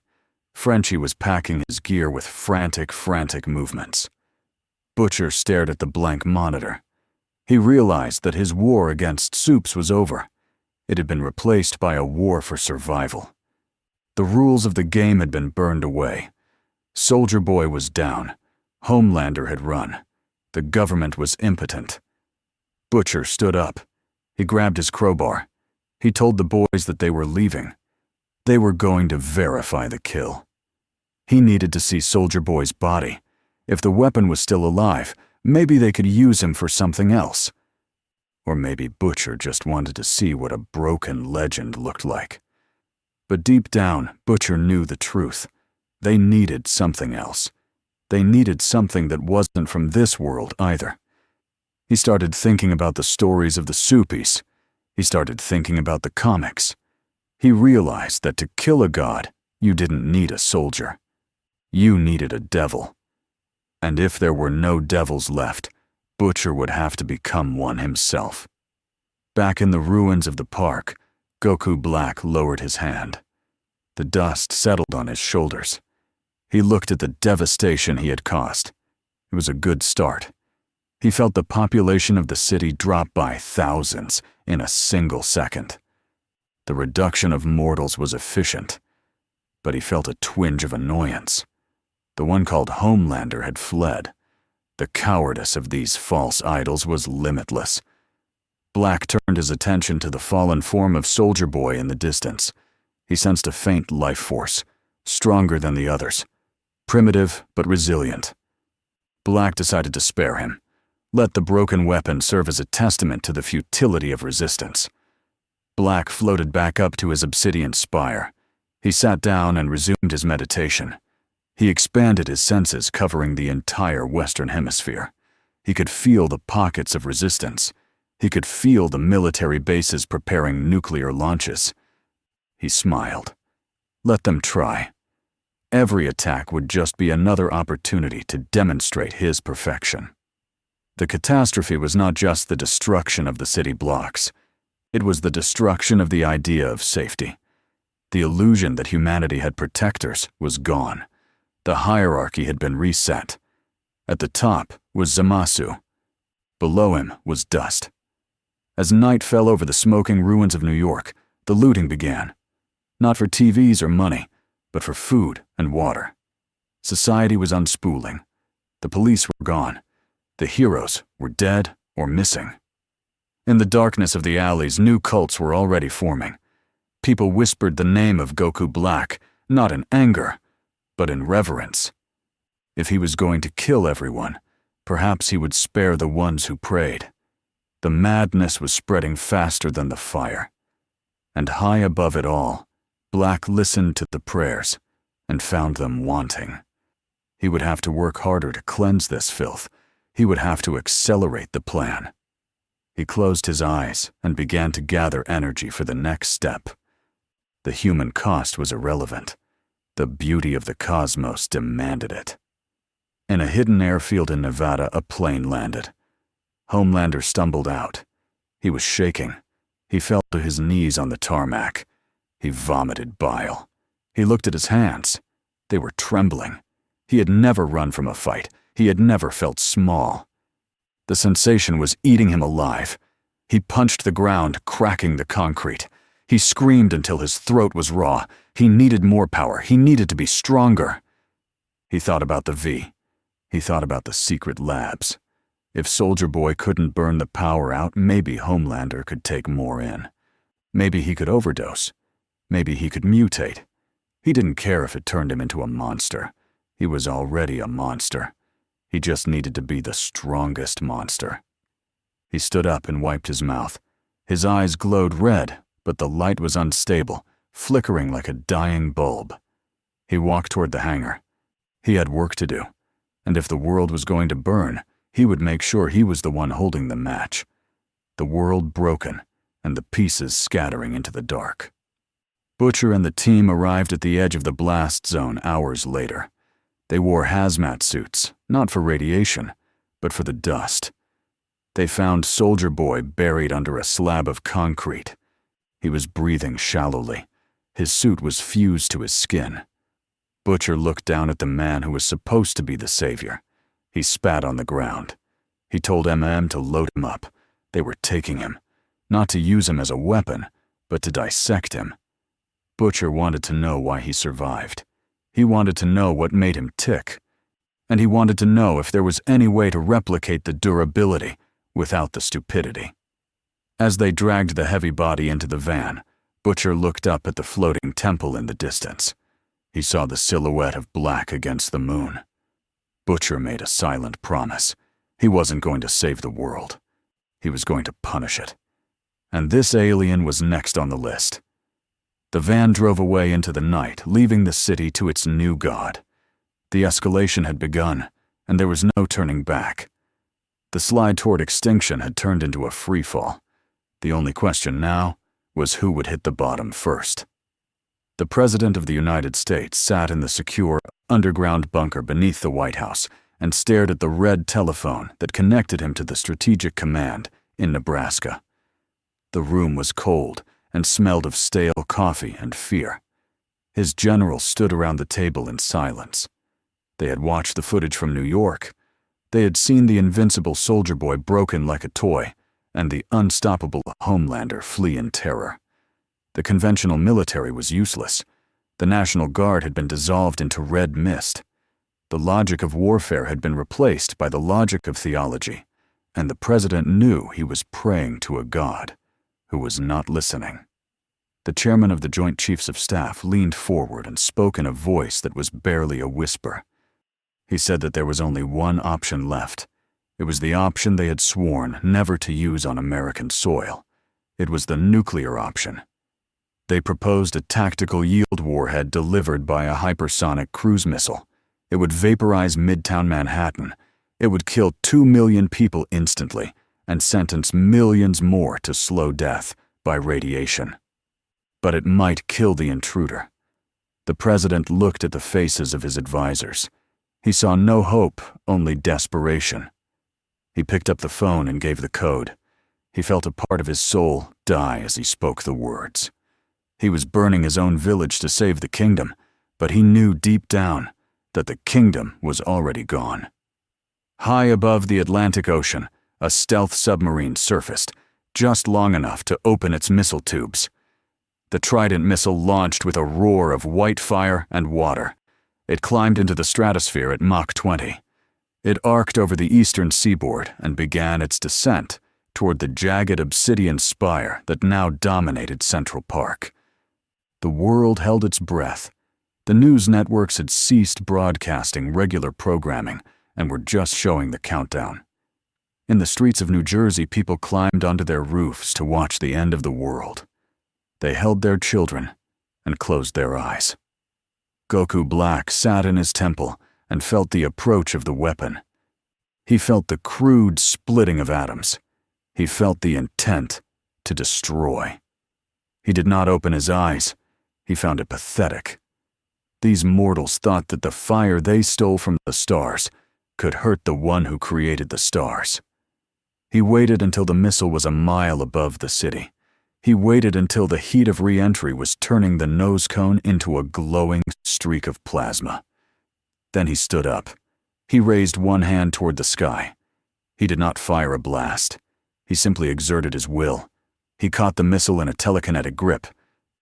Frenchie was packing his gear with frantic movements. Butcher stared at the blank monitor. He realized that his war against Supes was over. It had been replaced by a war for survival. The rules of the game had been burned away. Soldier Boy was down. Homelander had run. The government was impotent. Butcher stood up. He grabbed his crowbar. He told the boys that they were leaving. They were going to verify the kill. He needed to see Soldier Boy's body. If the weapon was still alive, maybe they could use him for something else. Or maybe Butcher just wanted to see what a broken legend looked like. But deep down, Butcher knew the truth. They needed something else. They needed something that wasn't from this world either. He started thinking about the stories of the Supes. He started thinking about the comics. He realized that to kill a god, you didn't need a soldier. You needed a devil. And if there were no devils left, Butcher would have to become one himself. Back in the ruins of the park, Goku Black lowered his hand. The dust settled on his shoulders. He looked at the devastation he had caused. It was a good start. He felt the population of the city drop by thousands in a single second. The reduction of mortals was efficient, but he felt a twinge of annoyance. The one called Homelander had fled. The cowardice of these false idols was limitless. Black turned his attention to the fallen form of Soldier Boy in the distance. He sensed a faint life force, stronger than the others, primitive but resilient. Black decided to spare him. Let the broken weapon serve as a testament to the futility of resistance. Black floated back up to his obsidian spire. He sat down and resumed his meditation. He expanded his senses, covering the entire Western Hemisphere. He could feel the pockets of resistance. He could feel the military bases preparing nuclear launches. He smiled. Let them try. Every attack would just be another opportunity to demonstrate his perfection. The catastrophe was not just the destruction of the city blocks. It was the destruction of the idea of safety. The illusion that humanity had protectors was gone. The hierarchy had been reset. At the top was Zamasu. Below him was dust. As night fell over the smoking ruins of New York, the looting began. Not for TVs or money, but for food and water. Society was unspooling. The police were gone. The heroes were dead or missing. In the darkness of the alleys, new cults were already forming. People whispered the name of Goku Black, not in anger, but in reverence. If he was going to kill everyone, perhaps he would spare the ones who prayed. The madness was spreading faster than the fire. And high above it all, Black listened to the prayers and found them wanting. He would have to work harder to cleanse this filth. He would have to accelerate the plan. He closed his eyes and began to gather energy for the next step. The human cost was irrelevant. The beauty of the cosmos demanded it. In a hidden airfield in Nevada, a plane landed. Homelander stumbled out. He was shaking. He fell to his knees on the tarmac. He vomited bile. He looked at his hands. They were trembling. He had never run from a fight. He had never felt small. The sensation was eating him alive. He punched the ground, cracking the concrete. He screamed until his throat was raw. He needed more power. He needed to be stronger. He thought about the V. He thought about the secret labs. If Soldier Boy couldn't burn the power out, maybe Homelander could take more in. Maybe he could overdose. Maybe he could mutate. He didn't care if it turned him into a monster. He was already a monster. He just needed to be the strongest monster. He stood up and wiped his mouth. His eyes glowed red, but the light was unstable, flickering like a dying bulb. He walked toward the hangar. He had work to do, and if the world was going to burn, he would make sure he was the one holding the match. The world broken, and the pieces scattering into the dark. Butcher and the team arrived at the edge of the blast zone hours later. They wore hazmat suits, not for radiation, but for the dust. They found Soldier Boy buried under a slab of concrete. He was breathing shallowly. His suit was fused to his skin. Butcher looked down at the man who was supposed to be the savior. He spat on the ground. He told MM to load him up. They were taking him, not to use him as a weapon, but to dissect him. Butcher wanted to know why he survived. He wanted to know what made him tick. And he wanted to know if there was any way to replicate the durability without the stupidity. As they dragged the heavy body into the van, Butcher looked up at the floating temple in the distance. He saw the silhouette of black against the moon. Butcher made a silent promise. He wasn't going to save the world. He was going to punish it. And this alien was next on the list. The van drove away into the night, leaving the city to its new god. The escalation had begun, and there was no turning back. The slide toward extinction had turned into a freefall. The only question now was who would hit the bottom first. The President of the United States sat in the secure, underground bunker beneath the White House and stared at the red telephone that connected him to the Strategic Command in Nebraska. The room was cold and smelled of stale coffee and fear. His generals stood around the table in silence. They had watched the footage from New York. They had seen the invincible Soldier Boy broken like a toy and the unstoppable Homelander flee in terror. The conventional military was useless. The National Guard had been dissolved into red mist. The logic of warfare had been replaced by the logic of theology, and the president knew he was praying to a god who was not listening. The chairman of the Joint Chiefs of Staff leaned forward and spoke in a voice that was barely a whisper. He said that there was only one option left. It was the option they had sworn never to use on American soil. It was the nuclear option. They proposed a tactical yield warhead delivered by a hypersonic cruise missile. It would vaporize Midtown Manhattan. It would kill 2 million people instantly and sentence millions more to slow death by radiation. But it might kill the intruder. The president looked at the faces of his advisors. He saw no hope, only desperation. He picked up the phone and gave the code. He felt a part of his soul die as he spoke the words. He was burning his own village to save the kingdom, but he knew deep down that the kingdom was already gone. High above the Atlantic Ocean, a stealth submarine surfaced, just long enough to open its missile tubes. The Trident missile launched with a roar of white fire and water. It climbed into the stratosphere at Mach 20. It arced over the eastern seaboard and began its descent toward the jagged obsidian spire that now dominated Central Park. The world held its breath. The news networks had ceased broadcasting regular programming and were just showing the countdown. In the streets of New Jersey, people climbed onto their roofs to watch the end of the world. They held their children and closed their eyes. Goku Black sat in his temple and felt the approach of the weapon. He felt the crude splitting of atoms. He felt the intent to destroy. He did not open his eyes. He found it pathetic. These mortals thought that the fire they stole from the stars could hurt the one who created the stars. He waited until the missile was a mile above the city. He waited until the heat of re-entry was turning the nose cone into a glowing streak of plasma. Then he stood up. He raised one hand toward the sky. He did not fire a blast. He simply exerted his will. He caught the missile in a telekinetic grip.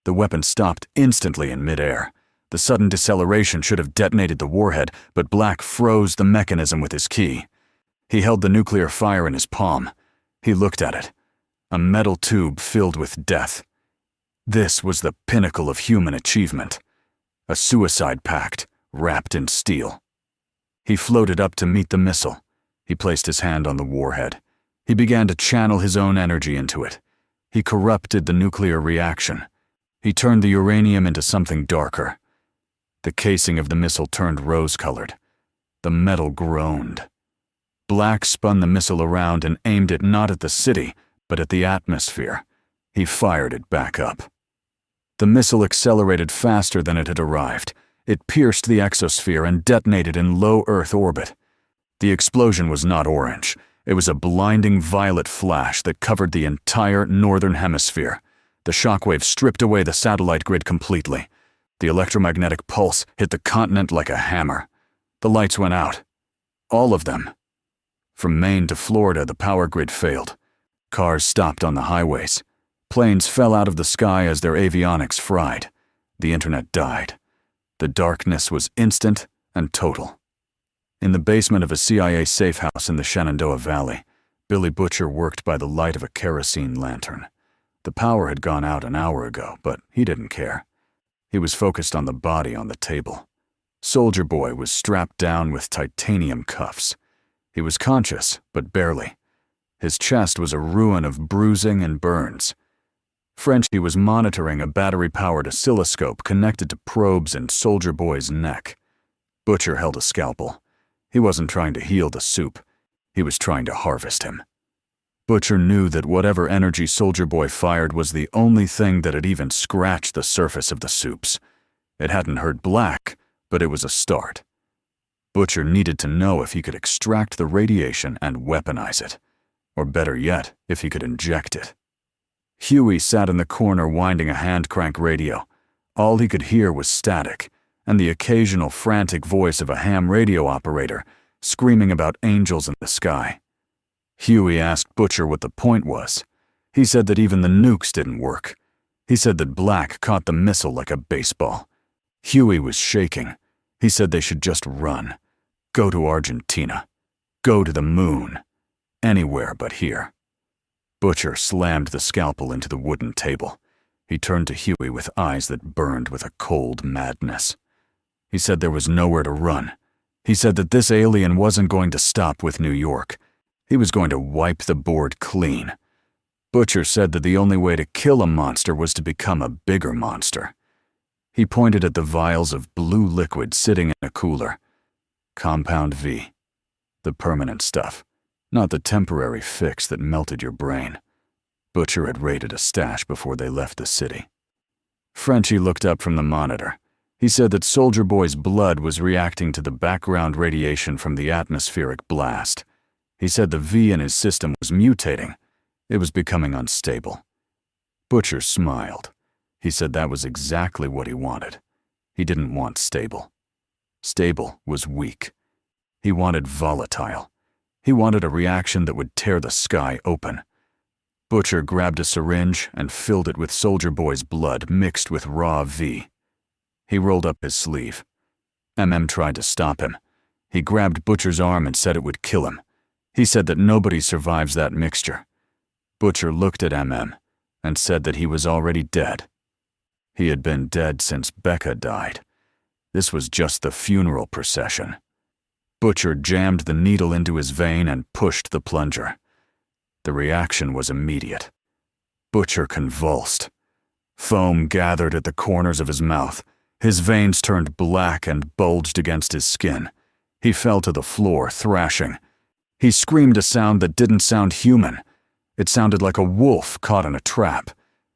The weapon stopped instantly in midair. The sudden deceleration should have detonated the warhead, but Black froze the mechanism with his key. He held the nuclear fire in his palm. He looked at it. A metal tube filled with death. This was the pinnacle of human achievement. A suicide pact wrapped in steel. He floated up to meet the missile. He placed his hand on the warhead. He began to channel his own energy into it. He corrupted the nuclear reaction. He turned the uranium into something darker. The casing of the missile turned rose-colored. The metal groaned. Black spun the missile around and aimed it not at the city, but at the atmosphere. He fired it back up. The missile accelerated faster than it had arrived. It pierced the exosphere and detonated in low Earth orbit. The explosion was not orange. It was a blinding violet flash that covered the entire northern hemisphere. The shockwave stripped away the satellite grid completely. The electromagnetic pulse hit the continent like a hammer. The lights went out. All of them. From Maine to Florida, the power grid failed. Cars stopped on the highways. Planes fell out of the sky as their avionics fried. The internet died. The darkness was instant and total. In the basement of a CIA safe house in the Shenandoah Valley, Billy Butcher worked by the light of a kerosene lantern. The power had gone out an hour ago, but he didn't care. He was focused on the body on the table. Soldier Boy was strapped down with titanium cuffs. He was conscious, but barely. His chest was a ruin of bruising and burns. Frenchie was monitoring a battery-powered oscilloscope connected to probes in Soldier Boy's neck. Butcher held a scalpel. He wasn't trying to heal the Supe. He was trying to harvest him. Butcher knew that whatever energy Soldier Boy fired was the only thing that had even scratched the surface of the Supes. It hadn't hurt Black, but it was a start. Butcher needed to know if he could extract the radiation and weaponize it. Or better yet, if he could inject it. Hughie sat in the corner winding a hand-crank radio. All he could hear was static, and the occasional frantic voice of a ham radio operator screaming about angels in the sky. Hughie asked Butcher what the point was. He said that even the nukes didn't work. He said that Black caught the missile like a baseball. Hughie was shaking. He said they should just run. Go to Argentina. Go to the moon. Anywhere but here. Butcher slammed the scalpel into the wooden table. He turned to Hughie with eyes that burned with a cold madness. He said there was nowhere to run. He said that this alien wasn't going to stop with New York. He was going to wipe the board clean. Butcher said that the only way to kill a monster was to become a bigger monster. He pointed at the vials of blue liquid sitting in a cooler. Compound V. The permanent stuff. Not the temporary fix that melted your brain. Butcher had raided a stash before they left the city. Frenchie looked up from the monitor. He said that Soldier Boy's blood was reacting to the background radiation from the atmospheric blast. He said the V in his system was mutating. It was becoming unstable. Butcher smiled. He said that was exactly what he wanted. He didn't want stable. Stable was weak. He wanted volatile. He wanted a reaction that would tear the sky open. Butcher grabbed a syringe and filled it with Soldier Boy's blood mixed with raw V. He rolled up his sleeve. Tried to stop him. He grabbed Butcher's arm and said it would kill him. He said that nobody survives that mixture. Butcher looked at and said that he was already dead. He had been dead since Becca died. This was just the funeral procession. Butcher jammed the needle into his vein and pushed the plunger. The reaction was immediate. Butcher convulsed. Foam gathered at the corners of his mouth. His veins turned black and bulged against his skin. He fell to the floor, thrashing. He screamed a sound that didn't sound human. It sounded like a wolf caught in a trap.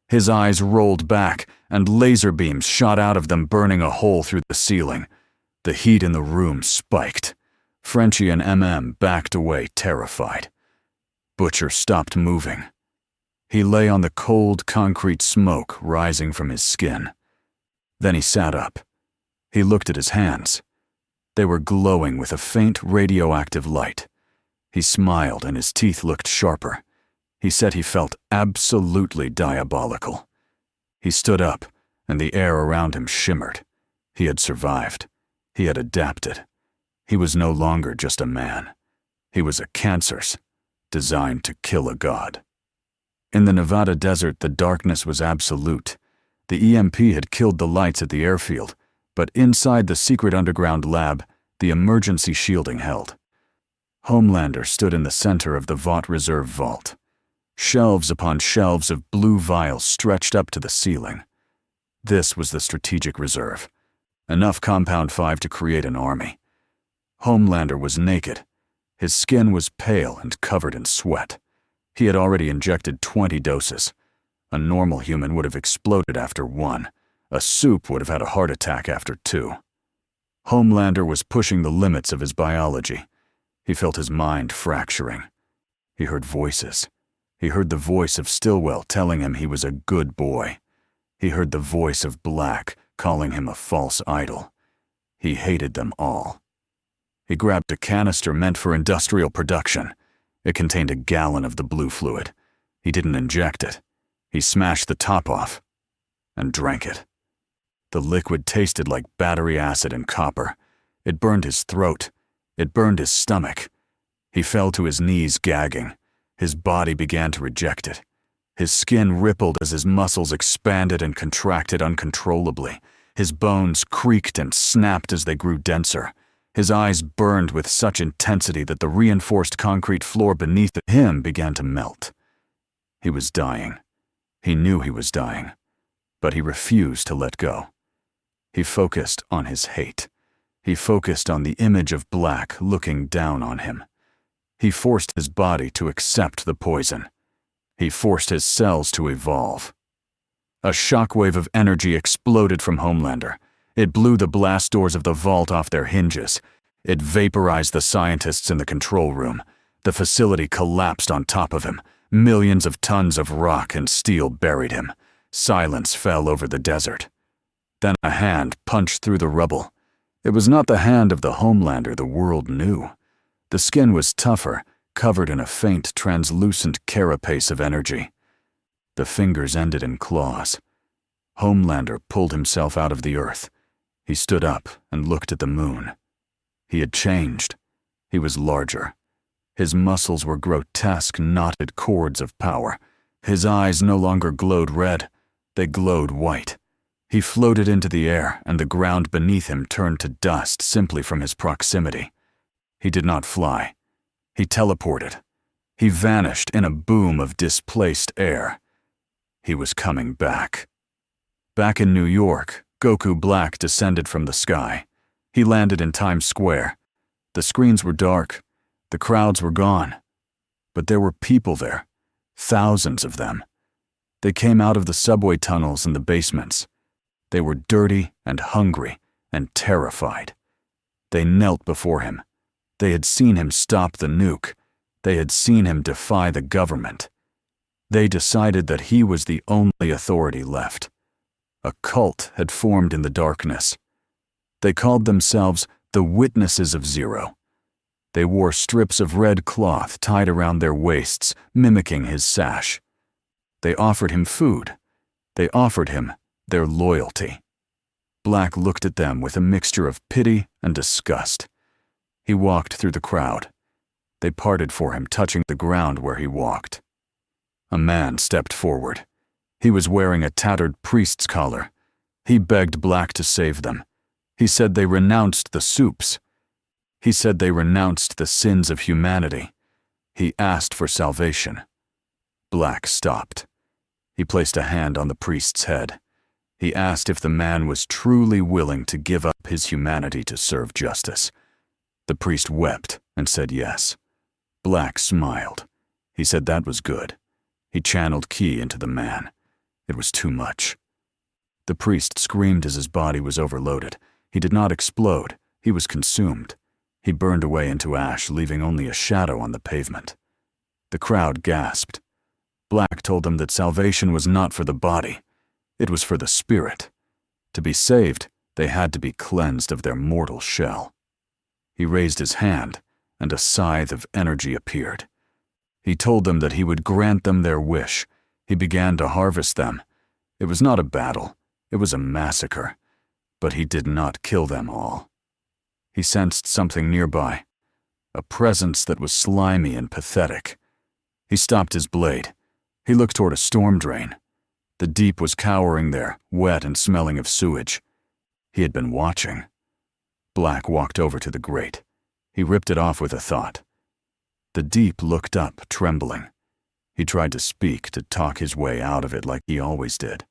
His eyes rolled back, and laser beams shot out of them, burning a hole through the ceiling. The heat in the room spiked. Frenchie and backed away, terrified. Butcher stopped moving. He lay on the cold concrete smoke rising from his skin. Then he sat up. He looked at his hands. They were glowing with a faint radioactive light. He smiled and his teeth looked sharper. He said he felt absolutely diabolical. He stood up, and the air around him shimmered. He had survived. He had adapted. He was no longer just a man. He was a cancer's, designed to kill a god. In the Nevada desert, the darkness was absolute. The EMP had killed the lights at the airfield, but inside the secret underground lab, the emergency shielding held. Homelander stood in the center of the Vought Reserve vault. Shelves upon shelves of blue vials stretched up to the ceiling. This was the strategic reserve. Enough Compound 5 to create an army. Homelander was naked. His skin was pale and covered in sweat. He had already injected 20 doses. A normal human would have exploded after 1. A Supe would have had a heart attack after 2. Homelander was pushing the limits of his biology. He felt his mind fracturing. He heard voices. He heard the voice of Stillwell telling him he was a good boy. He heard the voice of Black calling him a false idol. He hated them all. He grabbed a canister meant for industrial production. It contained a gallon of the blue fluid. He didn't inject it. He smashed the top off and drank it. The liquid tasted like battery acid and copper. It burned his throat. It burned his stomach. He fell to his knees gagging. His body began to reject it. His skin rippled as his muscles expanded and contracted uncontrollably. His bones creaked and snapped as they grew denser. His eyes burned with such intensity that the reinforced concrete floor beneath him began to melt. He was dying. He knew he was dying, but he refused to let go. He focused on his hate. He focused on the image of Black looking down on him. He forced his body to accept the poison. He forced his cells to evolve. A shockwave of energy exploded from Homelander. It blew the blast doors of the vault off their hinges. It vaporized the scientists in the control room. The facility collapsed on top of him. Millions of tons of rock and steel buried him. Silence fell over the desert. Then a hand punched through the rubble. It was not the hand of the Homelander the world knew. The skin was tougher, covered in a faint, translucent carapace of energy. The fingers ended in claws. Homelander pulled himself out of the earth. He stood up and looked at the moon. He had changed. He was larger. His muscles were grotesque, knotted cords of power. His eyes no longer glowed red. They glowed white. He floated into the air, and the ground beneath him turned to dust simply from his proximity. He did not fly. He teleported. He vanished in a boom of displaced air. He was coming back. Back in New York, Goku Black descended from the sky. He landed in Times Square. The screens were dark. The crowds were gone. But there were people there. Thousands of them. They came out of the subway tunnels and the basements. They were dirty and hungry and terrified. They knelt before him. They had seen him stop the nuke. They had seen him defy the government. They decided that he was the only authority left. A cult had formed in the darkness. They called themselves the Witnesses of Zero. They wore strips of red cloth tied around their waists, mimicking his sash. They offered him food. They offered him their loyalty. Black looked at them with a mixture of pity and disgust. He walked through the crowd. They parted for him, touching the ground where he walked. A man stepped forward. He was wearing a tattered priest's collar. He begged Black to save them. He said they renounced the Supes. He said they renounced the sins of humanity. He asked for salvation. Black stopped. He placed a hand on the priest's head. He asked if the man was truly willing to give up his humanity to serve justice. The priest wept and said yes. Black smiled. He said that was good. He channeled ki into the man. It was too much. The priest screamed as his body was overloaded. He did not explode. He was consumed. He burned away into ash, leaving only a shadow on the pavement. The crowd gasped. Black told them that salvation was not for the body. It was for the spirit. To be saved, they had to be cleansed of their mortal shell. He raised his hand, and a scythe of energy appeared. He told them that he would grant them their wish. He began to harvest them. It was not a battle, it was a massacre, but he did not kill them all. He sensed something nearby, a presence that was slimy and pathetic. He stopped his blade. He looked toward a storm drain. The deep was cowering there, wet and smelling of sewage. He had been watching. Black walked over to the grate. He ripped it off with a thought. The deep looked up, trembling. He tried to speak, to talk his way out of it like he always did.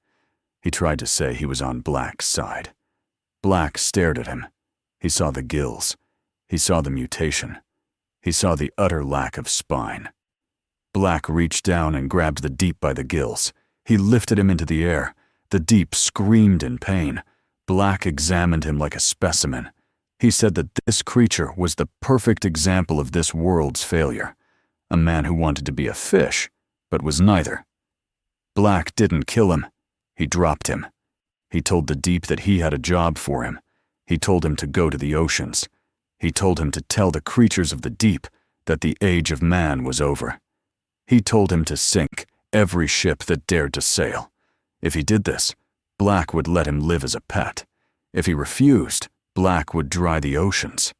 He tried to say he was on Black's side. Black stared at him. He saw the gills. He saw the mutation. He saw the utter lack of spine. Black reached down and grabbed the deep by the gills. He lifted him into the air. The deep screamed in pain. Black examined him like a specimen. He said that this creature was the perfect example of this world's failure. A man who wanted to be a fish, but was neither. Black didn't kill him. He dropped him. He told the deep that he had a job for him. He told him to go to the oceans. He told him to tell the creatures of the deep that the age of man was over. He told him to sink every ship that dared to sail. If he did this, Black would let him live as a pet. If he refused, Black would dry the oceans.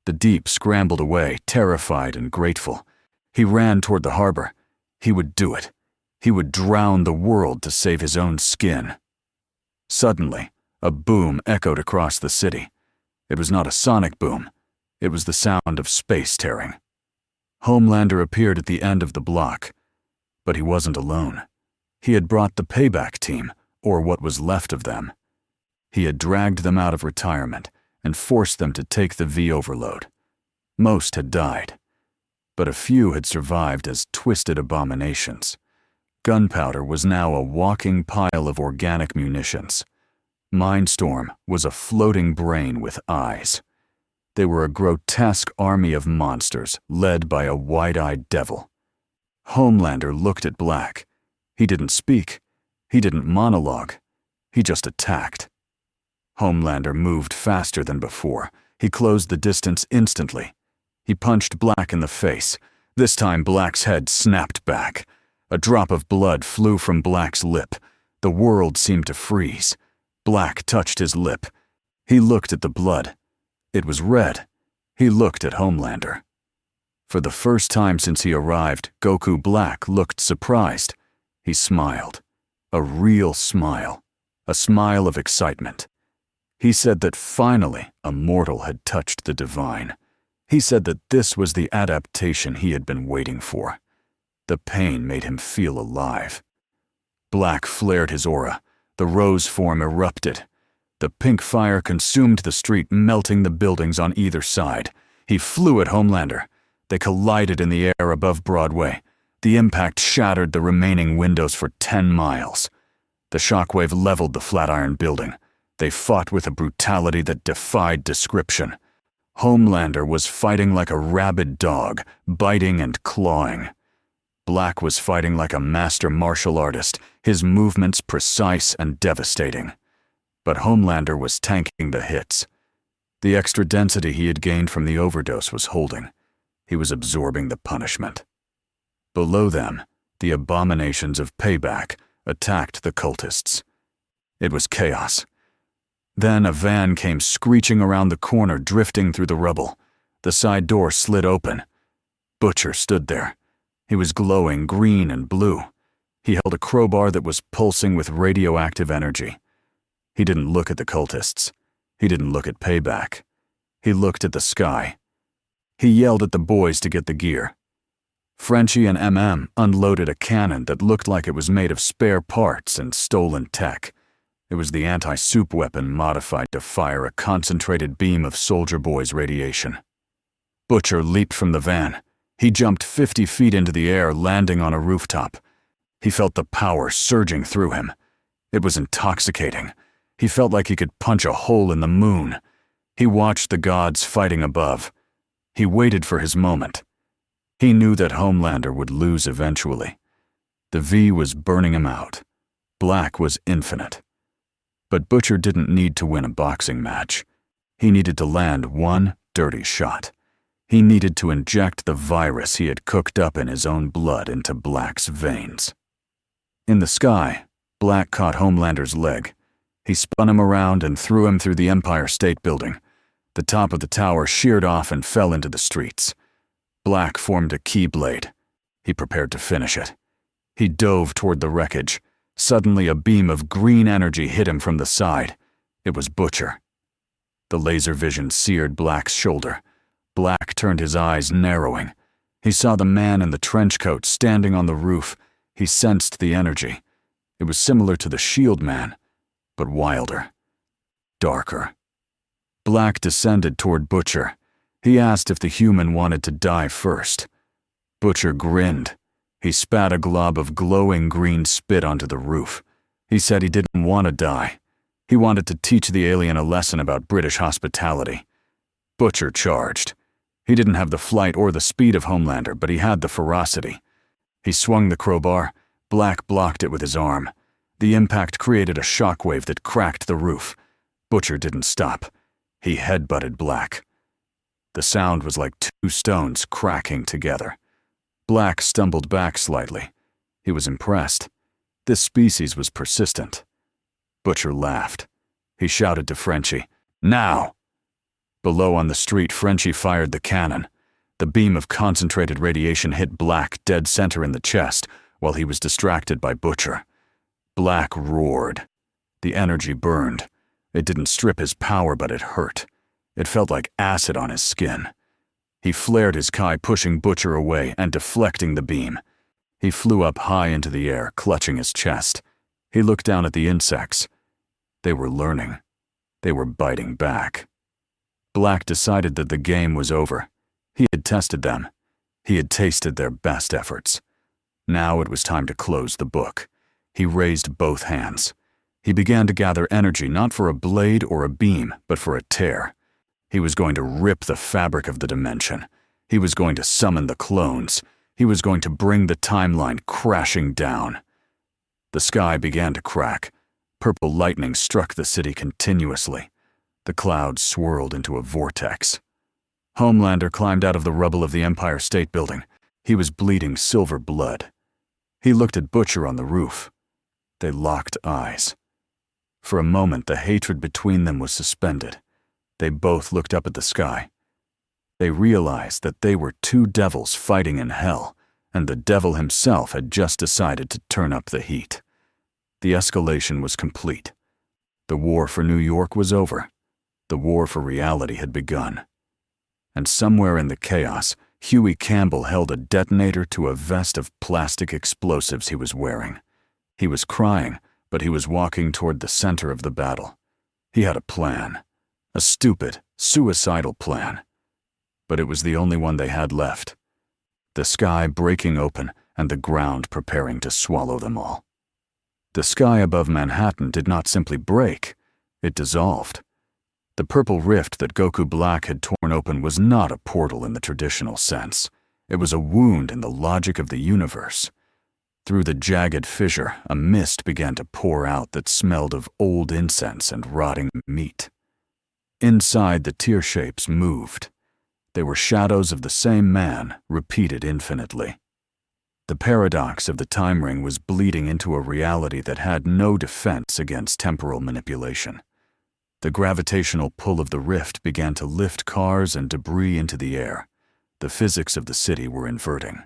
The deep scrambled away, terrified and grateful. He ran toward the harbor. He would do it. He would drown the world to save his own skin. Suddenly, a boom echoed across the city. It was not a sonic boom. It was the sound of space tearing. Homelander appeared at the end of the block. But he wasn't alone. He had brought the payback team, or what was left of them. He had dragged them out of retirement and forced them to take the V overload. Most had died, but a few had survived as twisted abominations. Gunpowder was now a walking pile of organic munitions. Mindstorm was a floating brain with eyes. They were a grotesque army of monsters led by a wide-eyed devil. Homelander looked at Black. He didn't speak. He didn't monologue. He just attacked. Homelander moved faster than before. He closed the distance instantly. He punched Black in the face. This time Black's head snapped back. A drop of blood flew from Black's lip. The world seemed to freeze. Black touched his lip. He looked at the blood. It was red. He looked at Homelander. For the first time since he arrived, Goku Black looked surprised. He smiled. A real smile. A smile of excitement. He said that finally a mortal had touched the divine. He said that this was the adaptation he had been waiting for. The pain made him feel alive. Black flared his aura. The rose form erupted. The pink fire consumed the street, melting the buildings on either side. He flew at Homelander. They collided in the air above Broadway. The impact shattered the remaining windows for 10 miles. The shockwave leveled the Flatiron building. They fought with a brutality that defied description. Homelander was fighting like a rabid dog, biting and clawing. Black was fighting like a master martial artist, his movements precise and devastating. But Homelander was tanking the hits. The extra density he had gained from the overdose was holding. He was absorbing the punishment. Below them, the abominations of payback attacked the cultists. It was chaos. Then a van came screeching around the corner, drifting through the rubble. The side door slid open. Butcher stood there. He was glowing green and blue. He held a crowbar that was pulsing with radioactive energy. He didn't look at the cultists. He didn't look at payback. He looked at the sky. He yelled at the boys to get the gear. Frenchie and MM unloaded a cannon that looked like it was made of spare parts and stolen tech. It was the anti-soup weapon modified to fire a concentrated beam of Soldier Boy's radiation. Butcher leaped from the van. He jumped 50 feet into the air, landing on a rooftop. He felt the power surging through him. It was intoxicating. He felt like he could punch a hole in the moon. He watched the gods fighting above. He waited for his moment. He knew that Homelander would lose eventually. The V was burning him out. Black was infinite. But Butcher didn't need to win a boxing match. He needed to land one dirty shot. He needed to inject the virus he had cooked up in his own blood into Black's veins. In the sky, Black caught Homelander's leg. He spun him around and threw him through the Empire State Building. The top of the tower sheared off and fell into the streets. Black formed a keyblade. He prepared to finish it. He dove toward the wreckage. Suddenly, a beam of green energy hit him from the side. It was Butcher. The laser vision seared Black's shoulder. Black turned his eyes, narrowing. He saw the man in the trench coat standing on the roof. He sensed the energy. It was similar to the Shield Man, but wilder, darker. Black descended toward Butcher. He asked if the human wanted to die first. Butcher grinned. He spat a glob of glowing green spit onto the roof. He said he didn't want to die. He wanted to teach the alien a lesson about British hospitality. Butcher charged. He didn't have the flight or the speed of Homelander, but he had the ferocity. He swung the crowbar. Black blocked it with his arm. The impact created a shockwave that cracked the roof. Butcher didn't stop. He headbutted Black. The sound was like two stones cracking together. Black stumbled back slightly. He was impressed. This species was persistent. Butcher laughed. He shouted to Frenchie, "Now!" Below on the street, Frenchie fired the cannon. The beam of concentrated radiation hit Black dead center in the chest, while he was distracted by Butcher. Black roared. The energy burned. It didn't strip his power, but it hurt. It felt like acid on his skin. He flared his Kai, pushing Butcher away and deflecting the beam. He flew up high into the air, clutching his chest. He looked down at the insects. They were learning. They were biting back. Black decided that the game was over. He had tested them. He had tasted their best efforts. Now it was time to close the book. He raised both hands. He began to gather energy not for a blade or a beam, but for a tear. He was going to rip the fabric of the dimension. He was going to summon the clones. He was going to bring the timeline crashing down. The sky began to crack. Purple lightning struck the city continuously. The clouds swirled into a vortex. Homelander climbed out of the rubble of the Empire State Building. He was bleeding silver blood. He looked at Butcher on the roof. They locked eyes. For a moment, the hatred between them was suspended. They both looked up at the sky. They realized that they were two devils fighting in hell, and the devil himself had just decided to turn up the heat. The escalation was complete. The war for New York was over. The war for reality had begun. And somewhere in the chaos, Hughie Campbell held a detonator to a vest of plastic explosives he was wearing. He was crying, but he was walking toward the center of the battle. He had a plan. A stupid, suicidal plan. But it was the only one they had left. The sky breaking open and the ground preparing to swallow them all. The sky above Manhattan did not simply break, it dissolved. The purple rift that Goku Black had torn open was not a portal in the traditional sense. It was a wound in the logic of the universe. Through the jagged fissure, a mist began to pour out that smelled of old incense and rotting meat. Inside, the tear shapes moved. They were shadows of the same man, repeated infinitely. The paradox of the time ring was bleeding into a reality that had no defense against temporal manipulation. The gravitational pull of the rift began to lift cars and debris into the air. The physics of the city were inverting.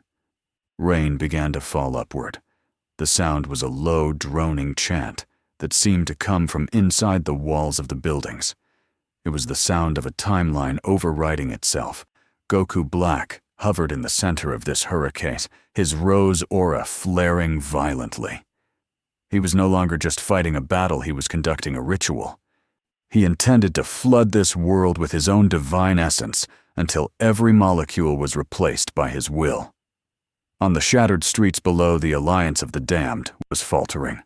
Rain began to fall upward. The sound was a low, droning chant that seemed to come from inside the walls of the buildings. It was the sound of a timeline overriding itself. Goku Black hovered in the center of this hurricane, his rose aura flaring violently. He was no longer just fighting a battle, he was conducting a ritual. He intended to flood this world with his own divine essence until every molecule was replaced by his will. On the shattered streets below, the alliance of the damned was faltering.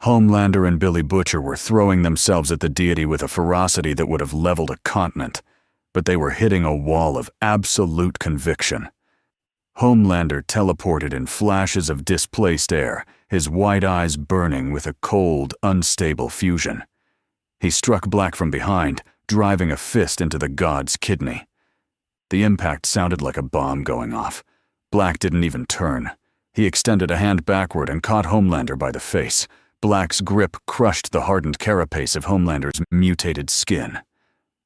Homelander and Billy Butcher were throwing themselves at the deity with a ferocity that would have leveled a continent, but they were hitting a wall of absolute conviction. Homelander teleported in flashes of displaced air, his white eyes burning with a cold, unstable fusion. He struck Black from behind, driving a fist into the god's kidney. The impact sounded like a bomb going off. Black didn't even turn. He extended a hand backward and caught Homelander by the face. Black's grip crushed the hardened carapace of Homelander's mutated skin.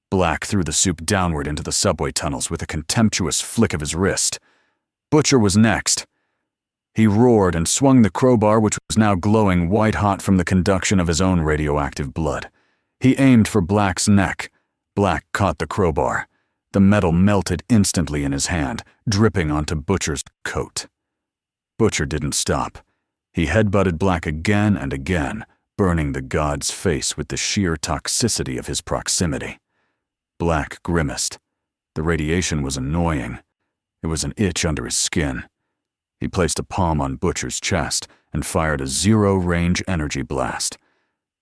Black threw the Supe downward into the subway tunnels with a contemptuous flick of his wrist. Butcher was next. He roared and swung the crowbar, which was now glowing white-hot from the conduction of his own radioactive blood. He aimed for Black's neck. Black caught the crowbar. The metal melted instantly in his hand, dripping onto Butcher's coat. Butcher didn't stop. He headbutted Black again and again, burning the god's face with the sheer toxicity of his proximity. Black grimaced. The radiation was annoying. It was an itch under his skin. He placed a palm on Butcher's chest and fired a zero-range energy blast.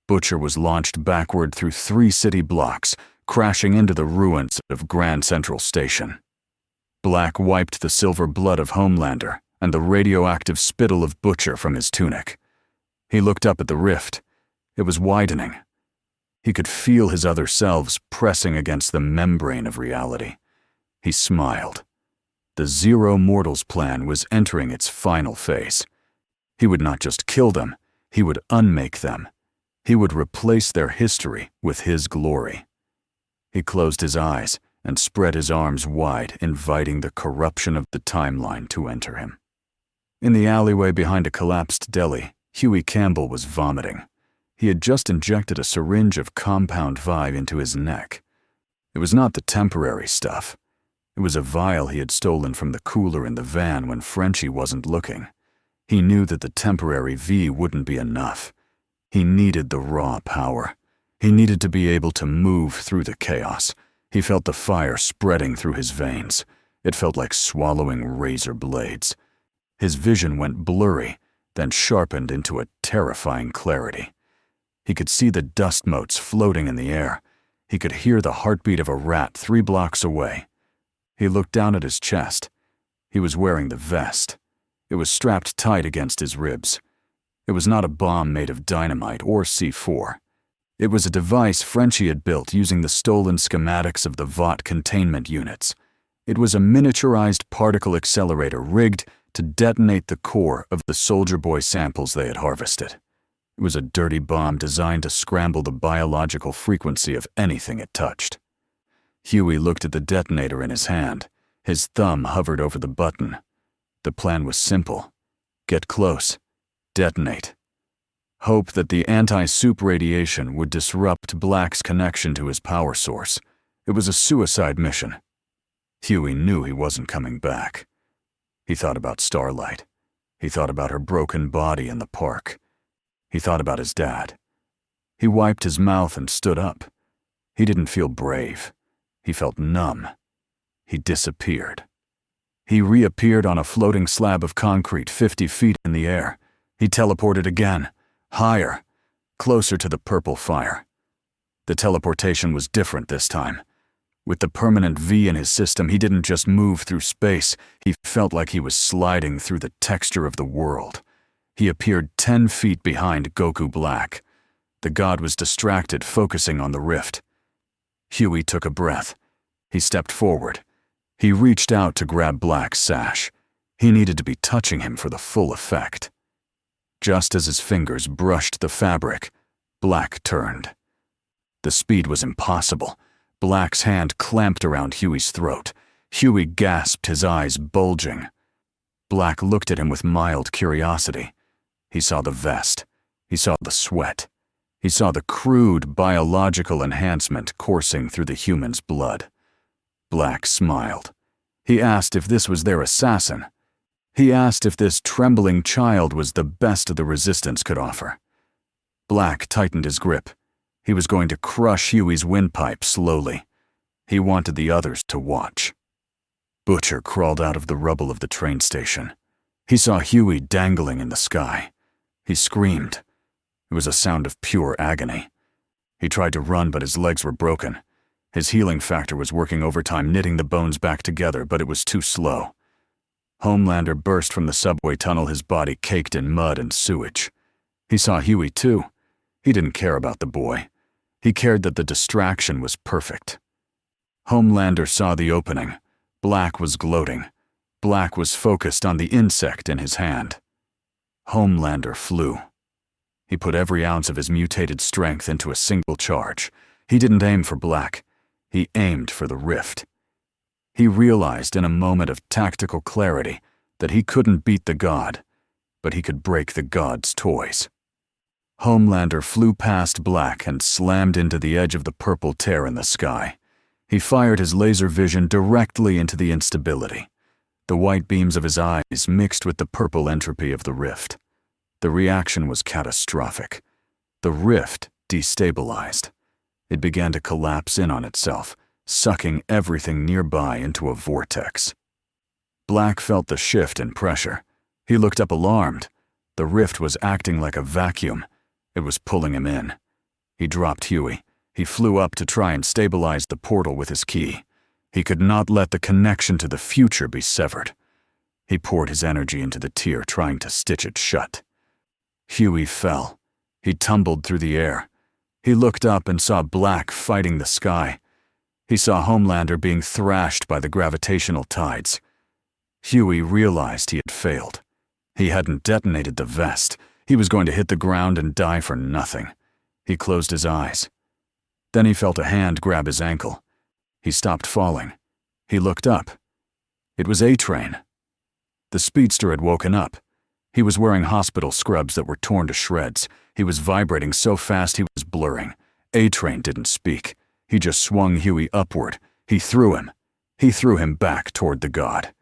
Butcher was launched backward through 3 city blocks, crashing into the ruins of Grand Central Station. Black wiped the silver blood of Homelander and the radioactive spittle of Butcher from his tunic. He looked up at the rift. It was widening. He could feel his other selves pressing against the membrane of reality. He smiled. The Zero Mortals plan was entering its final phase. He would not just kill them, he would unmake them. He would replace their history with his glory. He closed his eyes and spread his arms wide, inviting the corruption of the timeline to enter him. In the alleyway behind a collapsed deli, Hughie Campbell was vomiting. He had just injected a syringe of compound V into his neck. It was not the temporary stuff. It was a vial he had stolen from the cooler in the van when Frenchie wasn't looking. He knew that the temporary V wouldn't be enough. He needed the raw power. He needed to be able to move through the chaos. He felt the fire spreading through his veins. It felt like swallowing razor blades. His vision went blurry, then sharpened into a terrifying clarity. He could see the dust motes floating in the air. He could hear the heartbeat of a rat 3 blocks away. He looked down at his chest. He was wearing the vest. It was strapped tight against his ribs. It was not a bomb made of dynamite or C4. It was a device Frenchie had built using the stolen schematics of the Vought containment units. It was a miniaturized particle accelerator rigged to detonate the core of the Soldier Boy samples they had harvested. It was a dirty bomb designed to scramble the biological frequency of anything it touched. Hughie looked at the detonator in his hand. His thumb hovered over the button. The plan was simple. Get close. Detonate. Hope that the anti-Supe radiation would disrupt Black's connection to his power source. It was a suicide mission. Hughie knew he wasn't coming back. He thought about Starlight. He thought about her broken body in the park. He thought about his dad. He wiped his mouth and stood up. He didn't feel brave. He felt numb. He disappeared. He reappeared on a floating slab of concrete 50 feet in the air. He teleported again, higher, closer to the purple fire. The teleportation was different this time. With the permanent V in his system, he didn't just move through space. He felt like he was sliding through the texture of the world. He appeared 10 feet behind Goku Black. The god was distracted, focusing on the rift. Hughie took a breath. He stepped forward. He reached out to grab Black's sash. He needed to be touching him for the full effect. Just as his fingers brushed the fabric, Black turned. The speed was impossible. Black's hand clamped around Hughie's throat. Hughie gasped, his eyes bulging. Black looked at him with mild curiosity. He saw the vest. He saw the sweat. He saw the crude biological enhancement coursing through the human's blood. Black smiled. He asked if this was their assassin. He asked if this trembling child was the best the resistance could offer. Black tightened his grip. He was going to crush Hughie's windpipe slowly. He wanted the others to watch. Butcher crawled out of the rubble of the train station. He saw Hughie dangling in the sky. He screamed. It was a sound of pure agony. He tried to run, but his legs were broken. His healing factor was working overtime, knitting the bones back together, but it was too slow. Homelander burst from the subway tunnel, his body caked in mud and sewage. He saw Hughie too. He didn't care about the boy. He cared that the distraction was perfect. Homelander saw the opening. Black was gloating. Black was focused on the insect in his hand. Homelander flew. He put every ounce of his mutated strength into a single charge. He didn't aim for Black. He aimed for the rift. He realized in a moment of tactical clarity that he couldn't beat the god, but he could break the god's toys. Homelander flew past Black and slammed into the edge of the purple tear in the sky. He fired his laser vision directly into the instability. The white beams of his eyes mixed with the purple entropy of the rift. The reaction was catastrophic. The rift destabilized. It began to collapse in on itself, sucking everything nearby into a vortex. Black felt the shift in pressure. He looked up alarmed. The rift was acting like a vacuum. It was pulling him in. He dropped Hughie. He flew up to try and stabilize the portal with his key. He could not let the connection to the future be severed. He poured his energy into the tear, trying to stitch it shut. Hughie fell. He tumbled through the air. He looked up and saw Black fighting the sky. He saw Homelander being thrashed by the gravitational tides. Hughie realized he had failed. He hadn't detonated the vest. He was going to hit the ground and die for nothing. He closed his eyes. Then he felt a hand grab his ankle. He stopped falling. He looked up. It was A-Train. The speedster had woken up. He was wearing hospital scrubs that were torn to shreds. He was vibrating so fast he was blurring. A-Train didn't speak. He just swung Hughie upward. He threw him. He threw him back toward the god.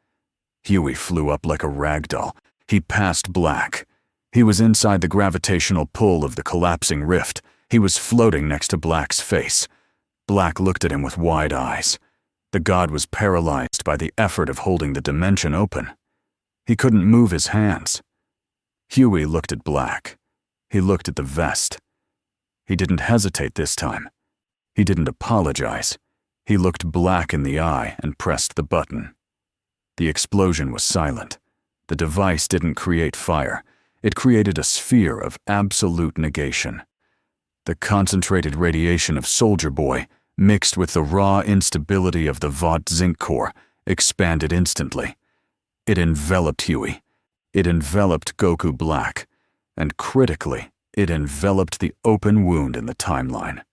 Hughie flew up like a rag doll. He passed Black. He was inside the gravitational pull of the collapsing rift. He was floating next to Black's face. Black looked at him with wide eyes. The god was paralyzed by the effort of holding the dimension open. He couldn't move his hands. Hughie looked at Black. He looked at the vest. He didn't hesitate this time. He didn't apologize. He looked Black in the eye and pressed the button. The explosion was silent. The device didn't create fire. It created a sphere of absolute negation. The concentrated radiation of Soldier Boy, mixed with the raw instability of the Vought zinc core, expanded instantly. It enveloped Hughie. It enveloped Goku Black. And critically, it enveloped the open wound in the timeline.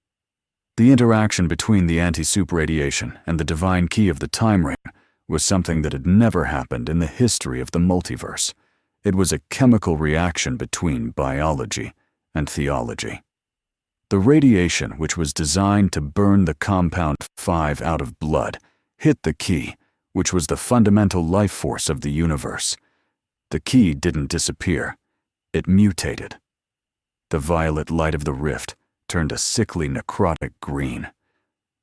The interaction between the anti-soup radiation and the divine key of the time ring was something that had never happened in the history of the multiverse. It was a chemical reaction between biology and theology. The radiation, which was designed to burn the compound 5 out of blood, hit the key, which was the fundamental life force of the universe. The key didn't disappear. It mutated. The violet light of the rift turned a sickly necrotic green.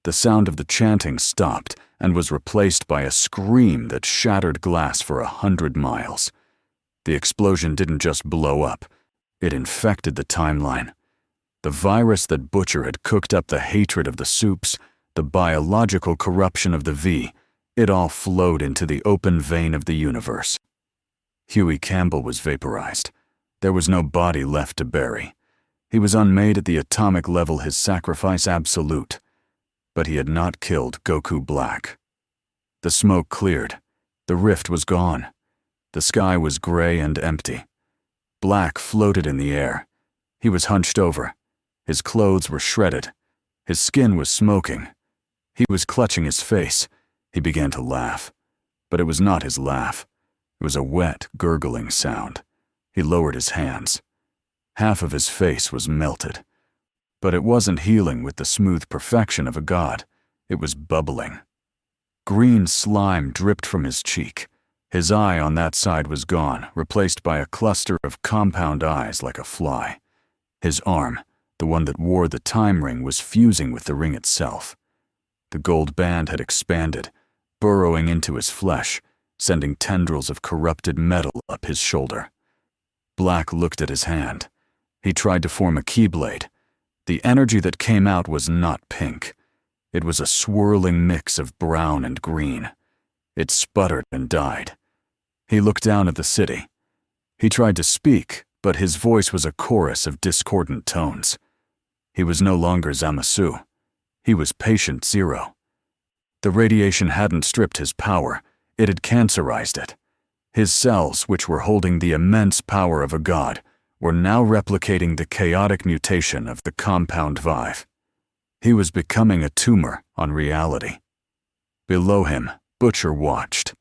The sound of the chanting stopped and was replaced by a scream that shattered glass for 100 miles. The explosion didn't just blow up. It infected the timeline. The virus that Butcher had cooked up the hatred of the Supes, the biological corruption of the V, it all flowed into the open vein of the universe. Hughie Campbell was vaporized. There was no body left to bury. He was unmade at the atomic level, his sacrifice absolute. But he had not killed Goku Black. The smoke cleared. The rift was gone. The sky was gray and empty. Black floated in the air. He was hunched over. His clothes were shredded. His skin was smoking. He was clutching his face. He began to laugh. But it was not his laugh. It was a wet, gurgling sound. He lowered his hands. Half of his face was melted. But it wasn't healing with the smooth perfection of a god. It was bubbling. Green slime dripped from his cheek. His eye on that side was gone, replaced by a cluster of compound eyes like a fly. His arm, the one that wore the time ring, was fusing with the ring itself. The gold band had expanded, burrowing into his flesh, sending tendrils of corrupted metal up his shoulder. Black looked at his hand. He tried to form a keyblade. The energy that came out was not pink. It was a swirling mix of brown and green. It sputtered and died. He looked down at the city. He tried to speak, but his voice was a chorus of discordant tones. He was no longer Zamasu. He was Patient Zero. The radiation hadn't stripped his power, it had cancerized it. His cells, which were holding the immense power of a god, were now replicating the chaotic mutation of the compound Vive. He was becoming a tumor on reality. Below him, Butcher watched.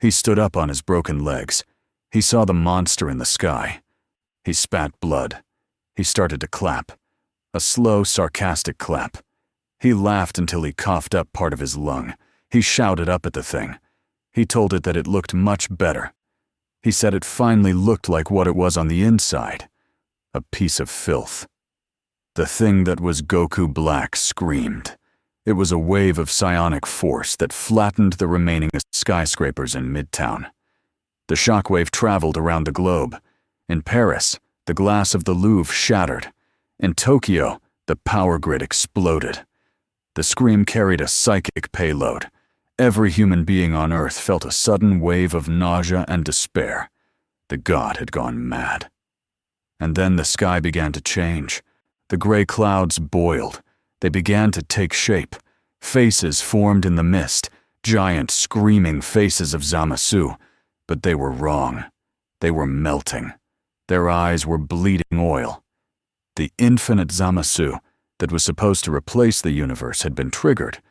He stood up on his broken legs. He saw the monster in the sky. He spat blood. He started to clap. A slow, sarcastic clap. He laughed until he coughed up part of his lung. He shouted up at the thing. He told it that it looked much better. He said it finally looked like what it was on the inside. A piece of filth. The thing that was Goku Black screamed. It was a wave of psionic force that flattened the remaining skyscrapers in Midtown. The shockwave traveled around the globe. In Paris, the glass of the Louvre shattered. In Tokyo, the power grid exploded. The scream carried a psychic payload. Every human being on Earth felt a sudden wave of nausea and despair. The god had gone mad. And then the sky began to change. The gray clouds boiled. They began to take shape. Faces formed in the mist, giant screaming faces of Zamasu. But they were wrong. They were melting. Their eyes were bleeding oil. The infinite Zamasu that was supposed to replace the universe had been triggered,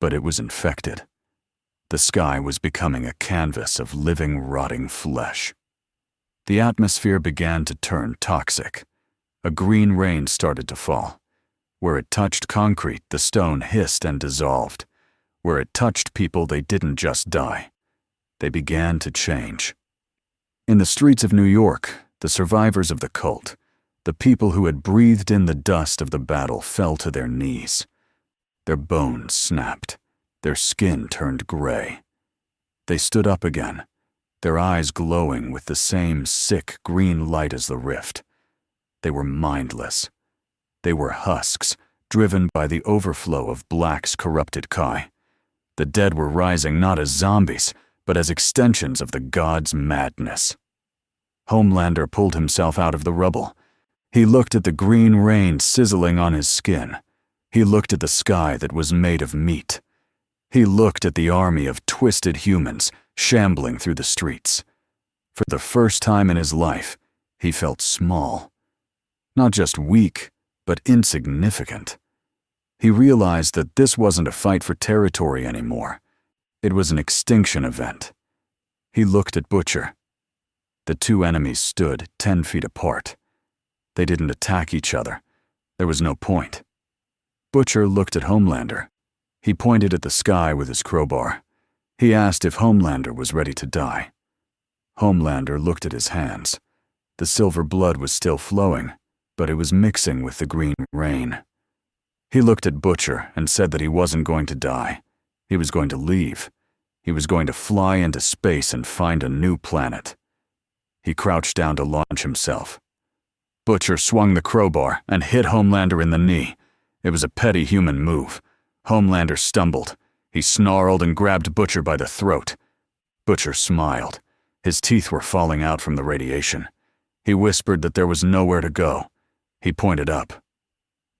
but it was infected. The sky was becoming a canvas of living, rotting flesh. The atmosphere began to turn toxic. A green rain started to fall. Where it touched concrete, the stone hissed and dissolved. Where it touched people, they didn't just die. They began to change. In the streets of New York, the survivors of the cult, the people who had breathed in the dust of the battle, fell to their knees. Their bones snapped. Their skin turned gray. They stood up again, their eyes glowing with the same sick green light as the rift. They were mindless. They were husks, driven by the overflow of Black's corrupted Kai. The dead were rising not as zombies, but as extensions of the god's madness. Homelander pulled himself out of the rubble. He looked at the green rain sizzling on his skin. He looked at the sky that was made of meat. He looked at the army of twisted humans shambling through the streets. For the first time in his life, he felt small. Not just weak, but insignificant. He realized that this wasn't a fight for territory anymore. It was an extinction event. He looked at Butcher. The two enemies stood 10 feet apart. They didn't attack each other. There was no point. Butcher looked at Homelander. He pointed at the sky with his crowbar. He asked if Homelander was ready to die. Homelander looked at his hands. The silver blood was still flowing, but it was mixing with the green rain. He looked at Butcher and said that he wasn't going to die. He was going to leave. He was going to fly into space and find a new planet. He crouched down to launch himself. Butcher swung the crowbar and hit Homelander in the knee. It was a petty human move. Homelander stumbled. He snarled and grabbed Butcher by the throat. Butcher smiled. His teeth were falling out from the radiation. He whispered that there was nowhere to go. He pointed up.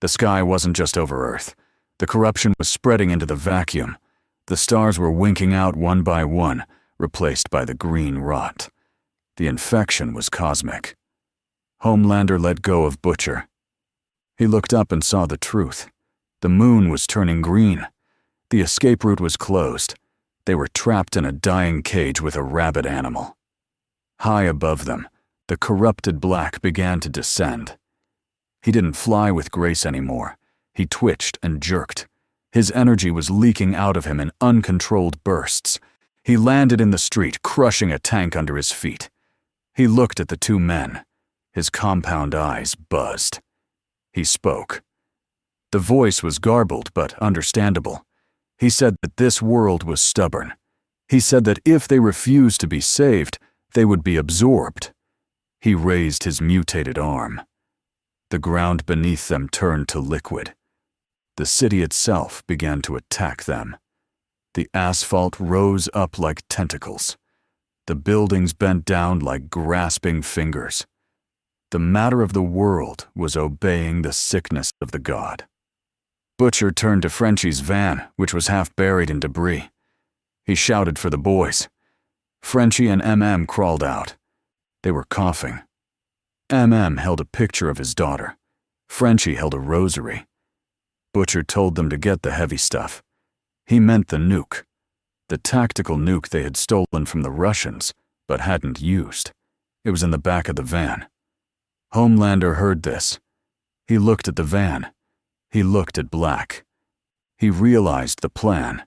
The sky wasn't just over Earth. The corruption was spreading into the vacuum. The stars were winking out one by one, replaced by the green rot. The infection was cosmic. Homelander let go of Butcher. He looked up and saw the truth. The moon was turning green. The escape route was closed. They were trapped in a dying cage with a rabid animal. High above them, the corrupted Black began to descend. He didn't fly with grace anymore. He twitched and jerked. His energy was leaking out of him in uncontrolled bursts. He landed in the street, crushing a tank under his feet. He looked at the two men. His compound eyes buzzed. He spoke. The voice was garbled but understandable. He said that this world was stubborn. He said that if they refused to be saved, they would be absorbed. He raised his mutated arm. The ground beneath them turned to liquid. The city itself began to attack them. The asphalt rose up like tentacles. The buildings bent down like grasping fingers. The matter of the world was obeying the sickness of the god. Butcher turned to Frenchie's van, which was half buried in debris. He shouted for the boys. Frenchie and MM crawled out. They were coughing. MM held a picture of his daughter. Frenchie held a rosary. Butcher told them to get the heavy stuff. He meant the nuke. The tactical nuke they had stolen from the Russians, but hadn't used. It was in the back of the van. Homelander heard this. He looked at the van. He looked at Black. He realized the plan.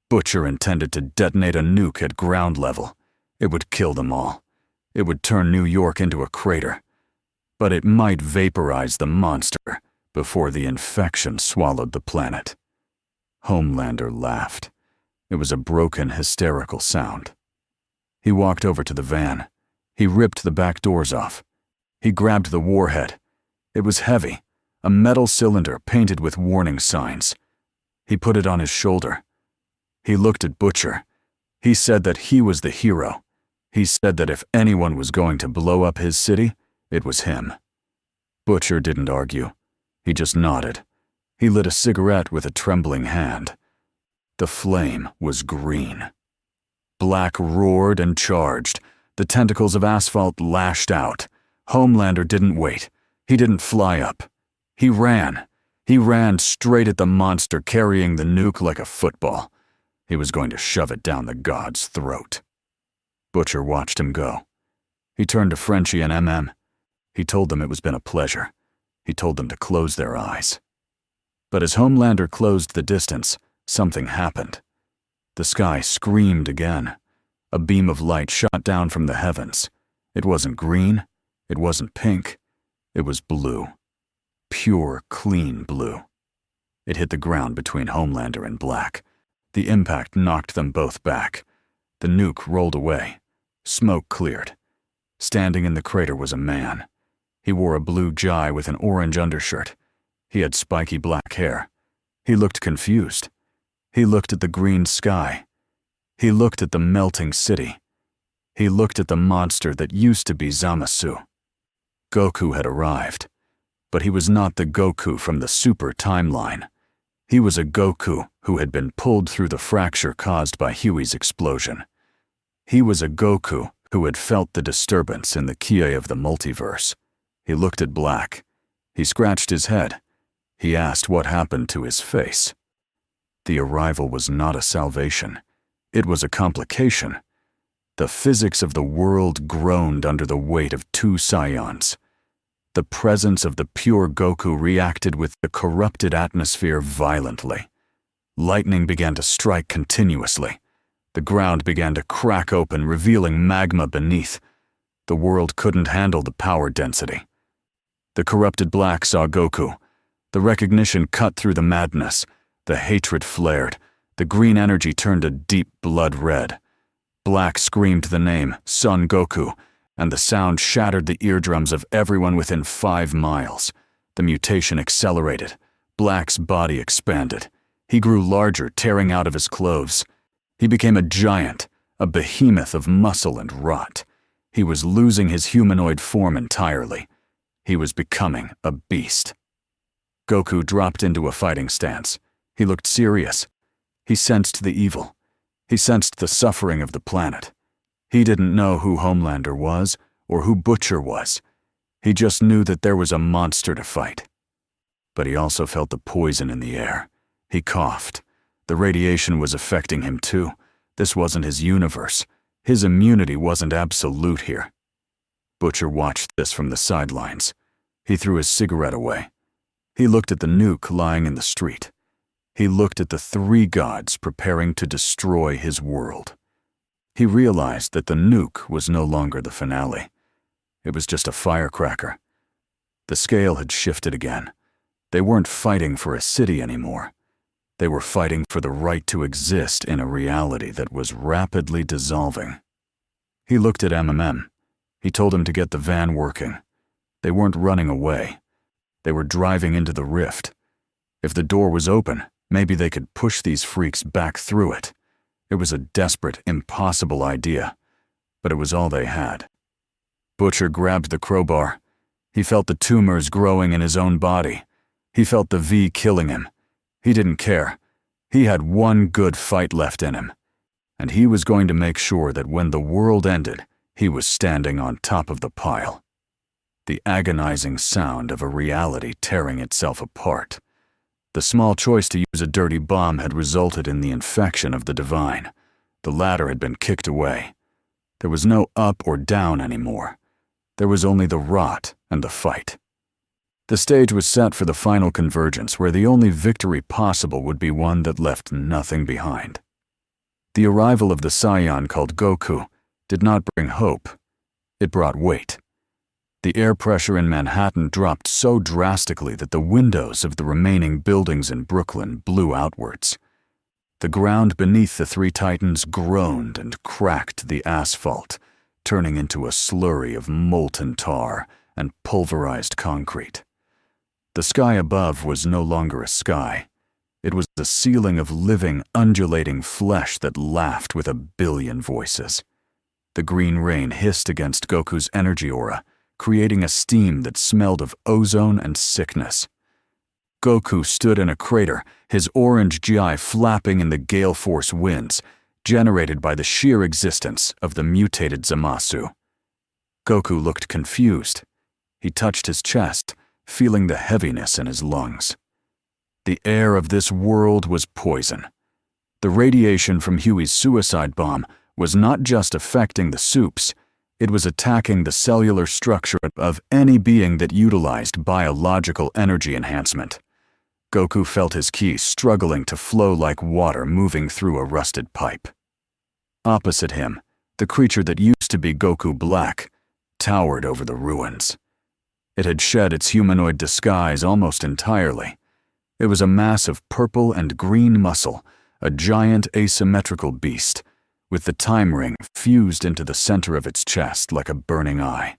Butcher intended to detonate a nuke at ground level. It would kill them all. It would turn New York into a crater. But it might vaporize the monster before the infection swallowed the planet. Homelander laughed. It was a broken, hysterical sound. He walked over to the van. He ripped the back doors off. He grabbed the warhead. It was heavy, a metal cylinder painted with warning signs. He put it on his shoulder. He looked at Butcher. He said that he was the hero. He said that if anyone was going to blow up his city, it was him. Butcher didn't argue. He just nodded. He lit a cigarette with a trembling hand. The flame was green. Black roared and charged. The tentacles of asphalt lashed out. Homelander didn't wait. He didn't fly up. He ran. He ran straight at the monster carrying the nuke like a football. He was going to shove it down the god's throat. Butcher watched him go. He turned to Frenchie and MM. He told them it was been a pleasure. He told them to close their eyes. But as Homelander closed the distance, something happened. The sky screamed again. A beam of light shot down from the heavens. It wasn't green. It wasn't pink. It was blue. Pure, clean blue. It hit the ground between Homelander and Black. The impact knocked them both back. The nuke rolled away. Smoke cleared. Standing in the crater was a man. He wore a blue jai with an orange undershirt. He had spiky black hair. He looked confused. He looked at the green sky. He looked at the melting city. He looked at the monster that used to be Zamasu. Goku had arrived, but he was not the Goku from the Super timeline. He was a Goku who had been pulled through the fracture caused by Hughie's explosion. He was a Goku who had felt the disturbance in the Kie of the multiverse. He looked at Black. He scratched his head. He asked what happened to his face. The arrival was not a salvation. It was a complication. The physics of the world groaned under the weight of two Saiyans. The presence of the pure Goku reacted with the corrupted atmosphere violently. Lightning began to strike continuously. The ground began to crack open, revealing magma beneath. The world couldn't handle the power density. The corrupted Black saw Goku. The recognition cut through the madness. The hatred flared. The green energy turned a deep blood red. Black screamed the name, Son Goku, and the sound shattered the eardrums of everyone within 5 miles. The mutation accelerated. Black's body expanded. He grew larger, tearing out of his clothes. He became a giant, a behemoth of muscle and rot. He was losing his humanoid form entirely. He was becoming a beast. Goku dropped into a fighting stance. He looked serious. He sensed the evil. He sensed the suffering of the planet. He didn't know who Homelander was or who Butcher was. He just knew that there was a monster to fight. But he also felt the poison in the air. He coughed. The radiation was affecting him too. This wasn't his universe. His immunity wasn't absolute here. Butcher watched this from the sidelines. He threw his cigarette away. He looked at the nuke lying in the street. He looked at the 3 gods preparing to destroy his world. He realized that the nuke was no longer the finale. It was just a firecracker. The scale had shifted again. They weren't fighting for a city anymore. They were fighting for the right to exist in a reality that was rapidly dissolving. He looked at MMM. He told him to get the van working. They weren't running away. They were driving into the rift. If the door was open, maybe they could push these freaks back through it. It was a desperate, impossible idea, but it was all they had. Butcher grabbed the crowbar. He felt the tumors growing in his own body. He felt the V killing him. He didn't care. He had one good fight left in him. And he was going to make sure that when the world ended, he was standing on top of the pile. The agonizing sound of a reality tearing itself apart. The small choice to use a dirty bomb had resulted in the infection of the divine. The ladder had been kicked away. There was no up or down anymore. There was only the rot and the fight. The stage was set for the final convergence, where the only victory possible would be one that left nothing behind. The arrival of the Saiyan called Goku did not bring hope. It brought weight. The air pressure in Manhattan dropped so drastically that the windows of the remaining buildings in Brooklyn blew outwards. The ground beneath the three titans groaned and cracked the asphalt, turning into a slurry of molten tar and pulverized concrete. The sky above was no longer a sky. It was a ceiling of living, undulating flesh that laughed with a billion voices. The green rain hissed against Goku's energy aura, creating a steam that smelled of ozone and sickness. Goku stood in a crater, his orange GI flapping in the gale force winds, generated by the sheer existence of the mutated Zamasu. Goku looked confused. He touched his chest, feeling the heaviness in his lungs. The air of this world was poison. The radiation from Hughie's suicide bomb was not just affecting the Supes, it was attacking the cellular structure of any being that utilized biological energy enhancement. Goku felt his ki struggling to flow like water moving through a rusted pipe. Opposite him, the creature that used to be Goku Black towered over the ruins. It had shed its humanoid disguise almost entirely. It was a mass of purple and green muscle, a giant asymmetrical beast, with the time ring fused into the center of its chest like a burning eye.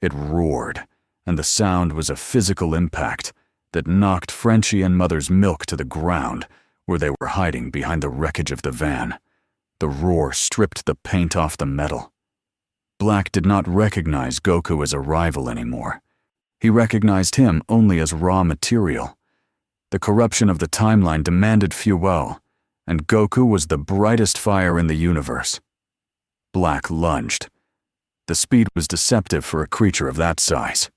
It roared, and the sound was a physical impact that knocked Frenchie and Mother's Milk to the ground, where they were hiding behind the wreckage of the van. The roar stripped the paint off the metal. Black did not recognize Goku as a rival anymore. He recognized him only as raw material. The corruption of the timeline demanded fuel, and Goku was the brightest fire in the universe. Black lunged. The speed was deceptive for a creature of that size.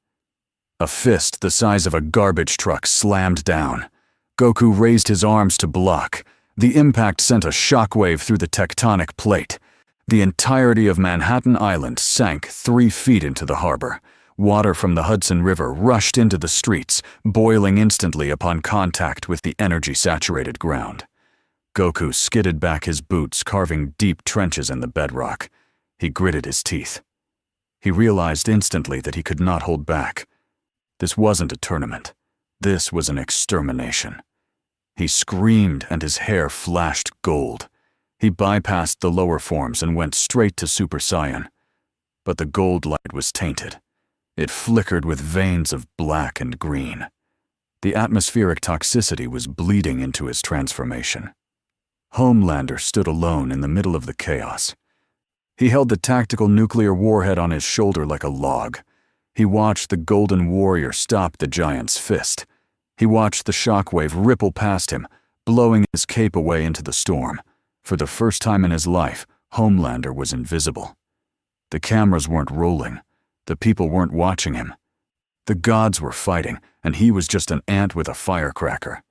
A fist the size of a garbage truck slammed down. Goku raised his arms to block. The impact sent a shockwave through the tectonic plate. The entirety of Manhattan Island sank 3 feet into the harbor. Water from the Hudson River rushed into the streets, boiling instantly upon contact with the energy-saturated ground. Goku skidded back his boots, carving deep trenches in the bedrock. He gritted his teeth. He realized instantly that he could not hold back. This wasn't a tournament. This was an extermination. He screamed and his hair flashed gold. He bypassed the lower forms and went straight to Super Saiyan. But the gold light was tainted. It flickered with veins of black and green. The atmospheric toxicity was bleeding into his transformation. Homelander stood alone in the middle of the chaos. He held the tactical nuclear warhead on his shoulder like a log. He watched the Golden Warrior stop the giant's fist. He watched the shockwave ripple past him, blowing his cape away into the storm. For the first time in his life, Homelander was invisible. The cameras weren't rolling. The people weren't watching him. The gods were fighting, and he was just an ant with a firecracker.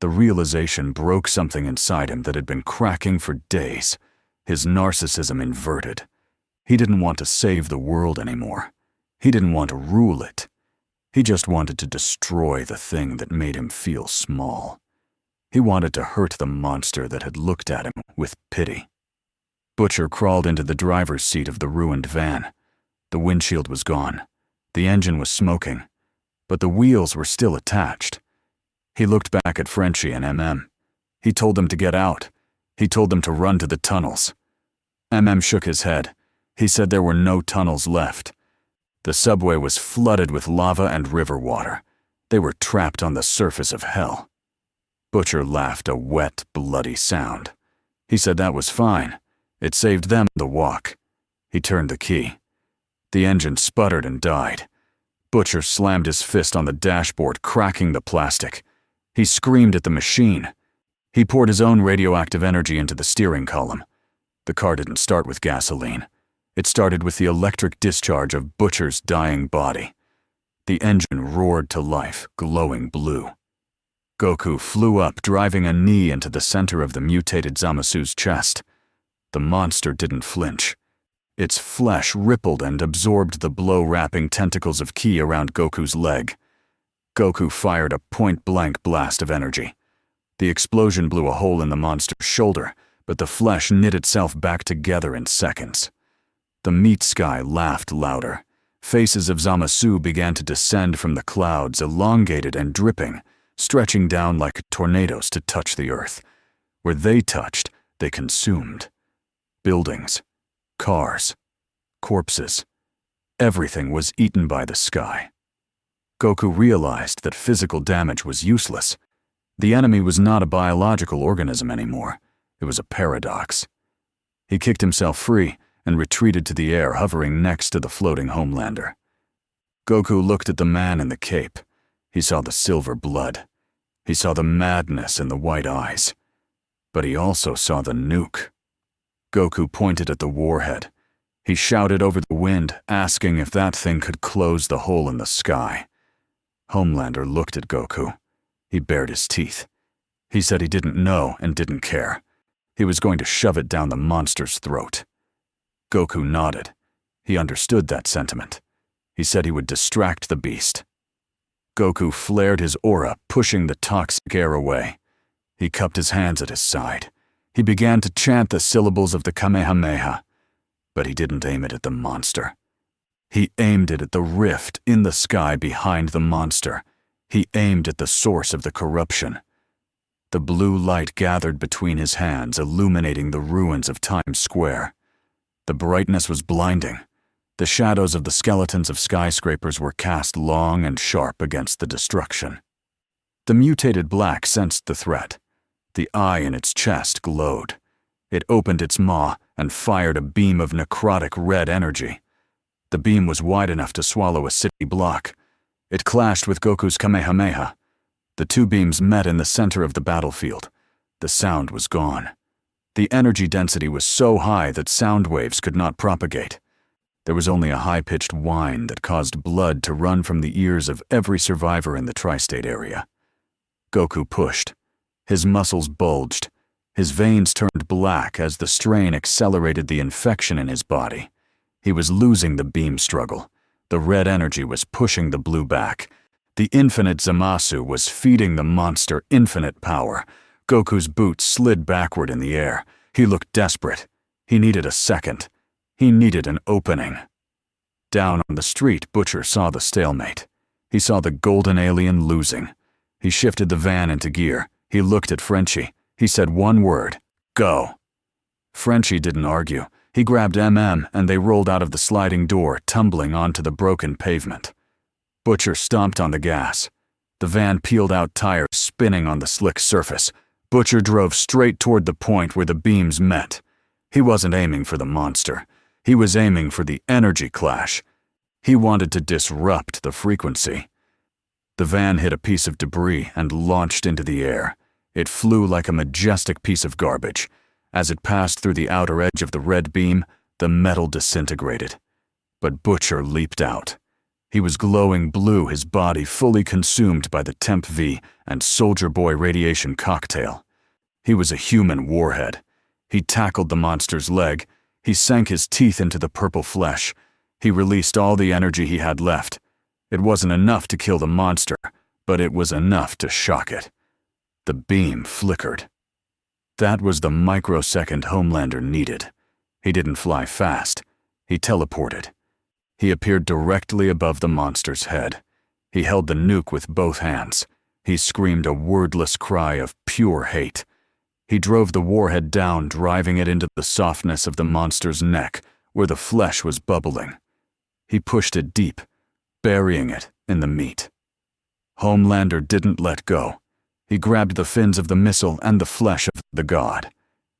The realization broke something inside him that had been cracking for days. His narcissism inverted. He didn't want to save the world anymore. He didn't want to rule it. He just wanted to destroy the thing that made him feel small. He wanted to hurt the monster that had looked at him with pity. Butcher crawled into the driver's seat of the ruined van. The windshield was gone. The engine was smoking, but the wheels were still attached. He looked back at Frenchie and MM. He told them to get out. He told them to run to the tunnels. MM shook his head. He said there were no tunnels left. The subway was flooded with lava and river water. They were trapped on the surface of hell. Butcher laughed a wet, bloody sound. He said that was fine. It saved them the walk. He turned the key. The engine sputtered and died. Butcher slammed his fist on the dashboard, cracking the plastic. He screamed at the machine. He poured his own radioactive energy into the steering column. The car didn't start with gasoline. It started with the electric discharge of Butcher's dying body. The engine roared to life, glowing blue. Goku flew up, driving a knee into the center of the mutated Zamasu's chest. The monster didn't flinch. Its flesh rippled and absorbed the blow-wrapping tentacles of ki around Goku's leg. Goku fired a point-blank blast of energy. The explosion blew a hole in the monster's shoulder, but the flesh knit itself back together in seconds. The meat sky laughed louder. Faces of Zamasu began to descend from the clouds, elongated and dripping, stretching down like tornadoes to touch the earth. Where they touched, they consumed. Buildings, cars, corpses. Everything was eaten by the sky. Goku realized that physical damage was useless. The enemy was not a biological organism anymore. It was a paradox. He kicked himself free and retreated to the air, hovering next to the floating Homelander. Goku looked at the man in the cape. He saw the silver blood. He saw the madness in the white eyes. But he also saw the nuke. Goku pointed at the warhead. He shouted over the wind, asking if that thing could close the hole in the sky. Homelander looked at Goku. He bared his teeth. He said he didn't know and didn't care. He was going to shove it down the monster's throat. Goku nodded. He understood that sentiment. He said he would distract the beast. Goku flared his aura, pushing the toxic air away. He cupped his hands at his side. He began to chant the syllables of the Kamehameha, but he didn't aim it at the monster. He aimed it at the rift in the sky behind the monster. He aimed at the source of the corruption. The blue light gathered between his hands, illuminating the ruins of Times Square. The brightness was blinding. The shadows of the skeletons of skyscrapers were cast long and sharp against the destruction. The mutated black sensed the threat. The eye in its chest glowed. It opened its maw and fired a beam of necrotic red energy. The beam was wide enough to swallow a city block. It clashed with Goku's Kamehameha. The two beams met in the center of the battlefield. The sound was gone. The energy density was so high that sound waves could not propagate. There was only a high-pitched whine that caused blood to run from the ears of every survivor in the tri-state area. Goku pushed. His muscles bulged. His veins turned black as the strain accelerated the infection in his body. He was losing the beam struggle. The red energy was pushing the blue back. The infinite Zamasu was feeding the monster infinite power. Goku's boots slid backward in the air. He looked desperate. He needed a second. He needed an opening. Down on the street, Butcher saw the stalemate. He saw the golden alien losing. He shifted the van into gear. He looked at Frenchie. He said one word, "Go." Frenchie didn't argue. He grabbed MM and they rolled out of the sliding door, tumbling onto the broken pavement. Butcher stomped on the gas. The van peeled out tires, spinning on the slick surface. Butcher drove straight toward the point where the beams met. He wasn't aiming for the monster. He was aiming for the energy clash. He wanted to disrupt the frequency. The van hit a piece of debris and launched into the air. It flew like a majestic piece of garbage. As it passed through the outer edge of the red beam, the metal disintegrated. But Butcher leaped out. He was glowing blue, his body fully consumed by the Temp V and Soldier Boy radiation cocktail. He was a human warhead. He tackled the monster's leg. He sank his teeth into the purple flesh. He released all the energy he had left. It wasn't enough to kill the monster, but it was enough to shock it. The beam flickered. That was the microsecond Homelander needed. He didn't fly fast. He teleported. He appeared directly above the monster's head. He held the nuke with both hands. He screamed a wordless cry of pure hate. He drove the warhead down, driving it into the softness of the monster's neck, where the flesh was bubbling. He pushed it deep, burying it in the meat. Homelander didn't let go. He grabbed the fins of the missile and the flesh of the god.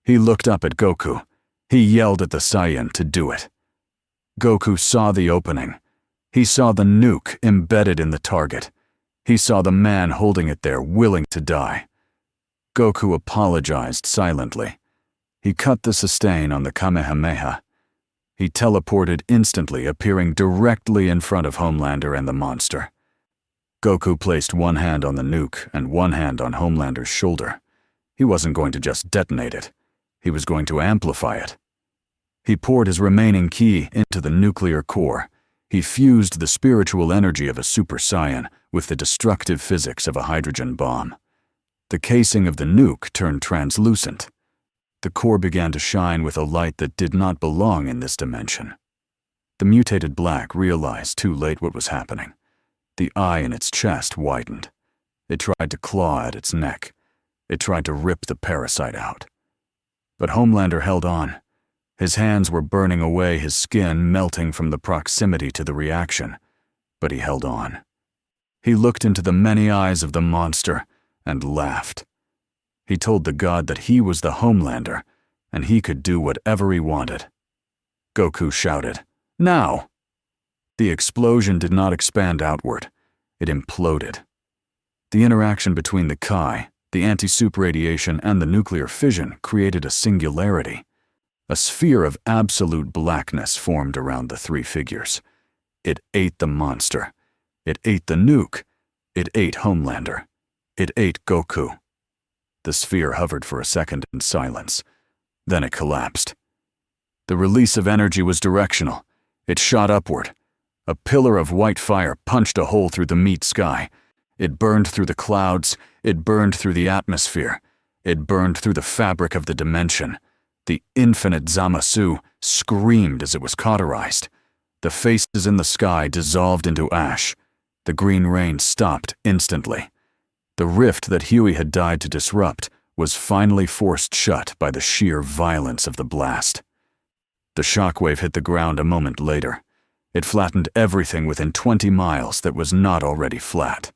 He looked up at Goku. He yelled at the Saiyan to do it. Goku saw the opening. He saw the nuke embedded in the target. He saw the man holding it there, willing to die. Goku apologized silently. He cut the sustain on the Kamehameha. He teleported instantly, appearing directly in front of Homelander and the monster. Goku placed one hand on the nuke and one hand on Homelander's shoulder. He wasn't going to just detonate it. He was going to amplify it. He poured his remaining ki into the nuclear core. He fused the spiritual energy of a Super Saiyan with the destructive physics of a hydrogen bomb. The casing of the nuke turned translucent. The core began to shine with a light that did not belong in this dimension. The mutated Black realized too late what was happening. The eye in its chest widened. It tried to claw at its neck. It tried to rip the parasite out. But Homelander held on. His hands were burning away, his skin melting from the proximity to the reaction. But he held on. He looked into the many eyes of the monster and laughed. He told the god that he was the Homelander, and he could do whatever he wanted. Goku shouted, "Now!" The explosion did not expand outward. It imploded. The interaction between the Kai, the anti-soup radiation, and the nuclear fission created a singularity. A sphere of absolute blackness formed around the three figures. It ate the monster. It ate the nuke. It ate Homelander. It ate Goku. The sphere hovered for a second in silence. Then it collapsed. The release of energy was directional. It shot upward. A pillar of white fire punched a hole through the meat sky. It burned through the clouds. It burned through the atmosphere. It burned through the fabric of the dimension. The infinite Zamasu screamed as it was cauterized. The faces in the sky dissolved into ash. The green rain stopped instantly. The rift that Hughie had died to disrupt was finally forced shut by the sheer violence of the blast. The shockwave hit the ground a moment later. It flattened everything within 20 miles that was not already flat.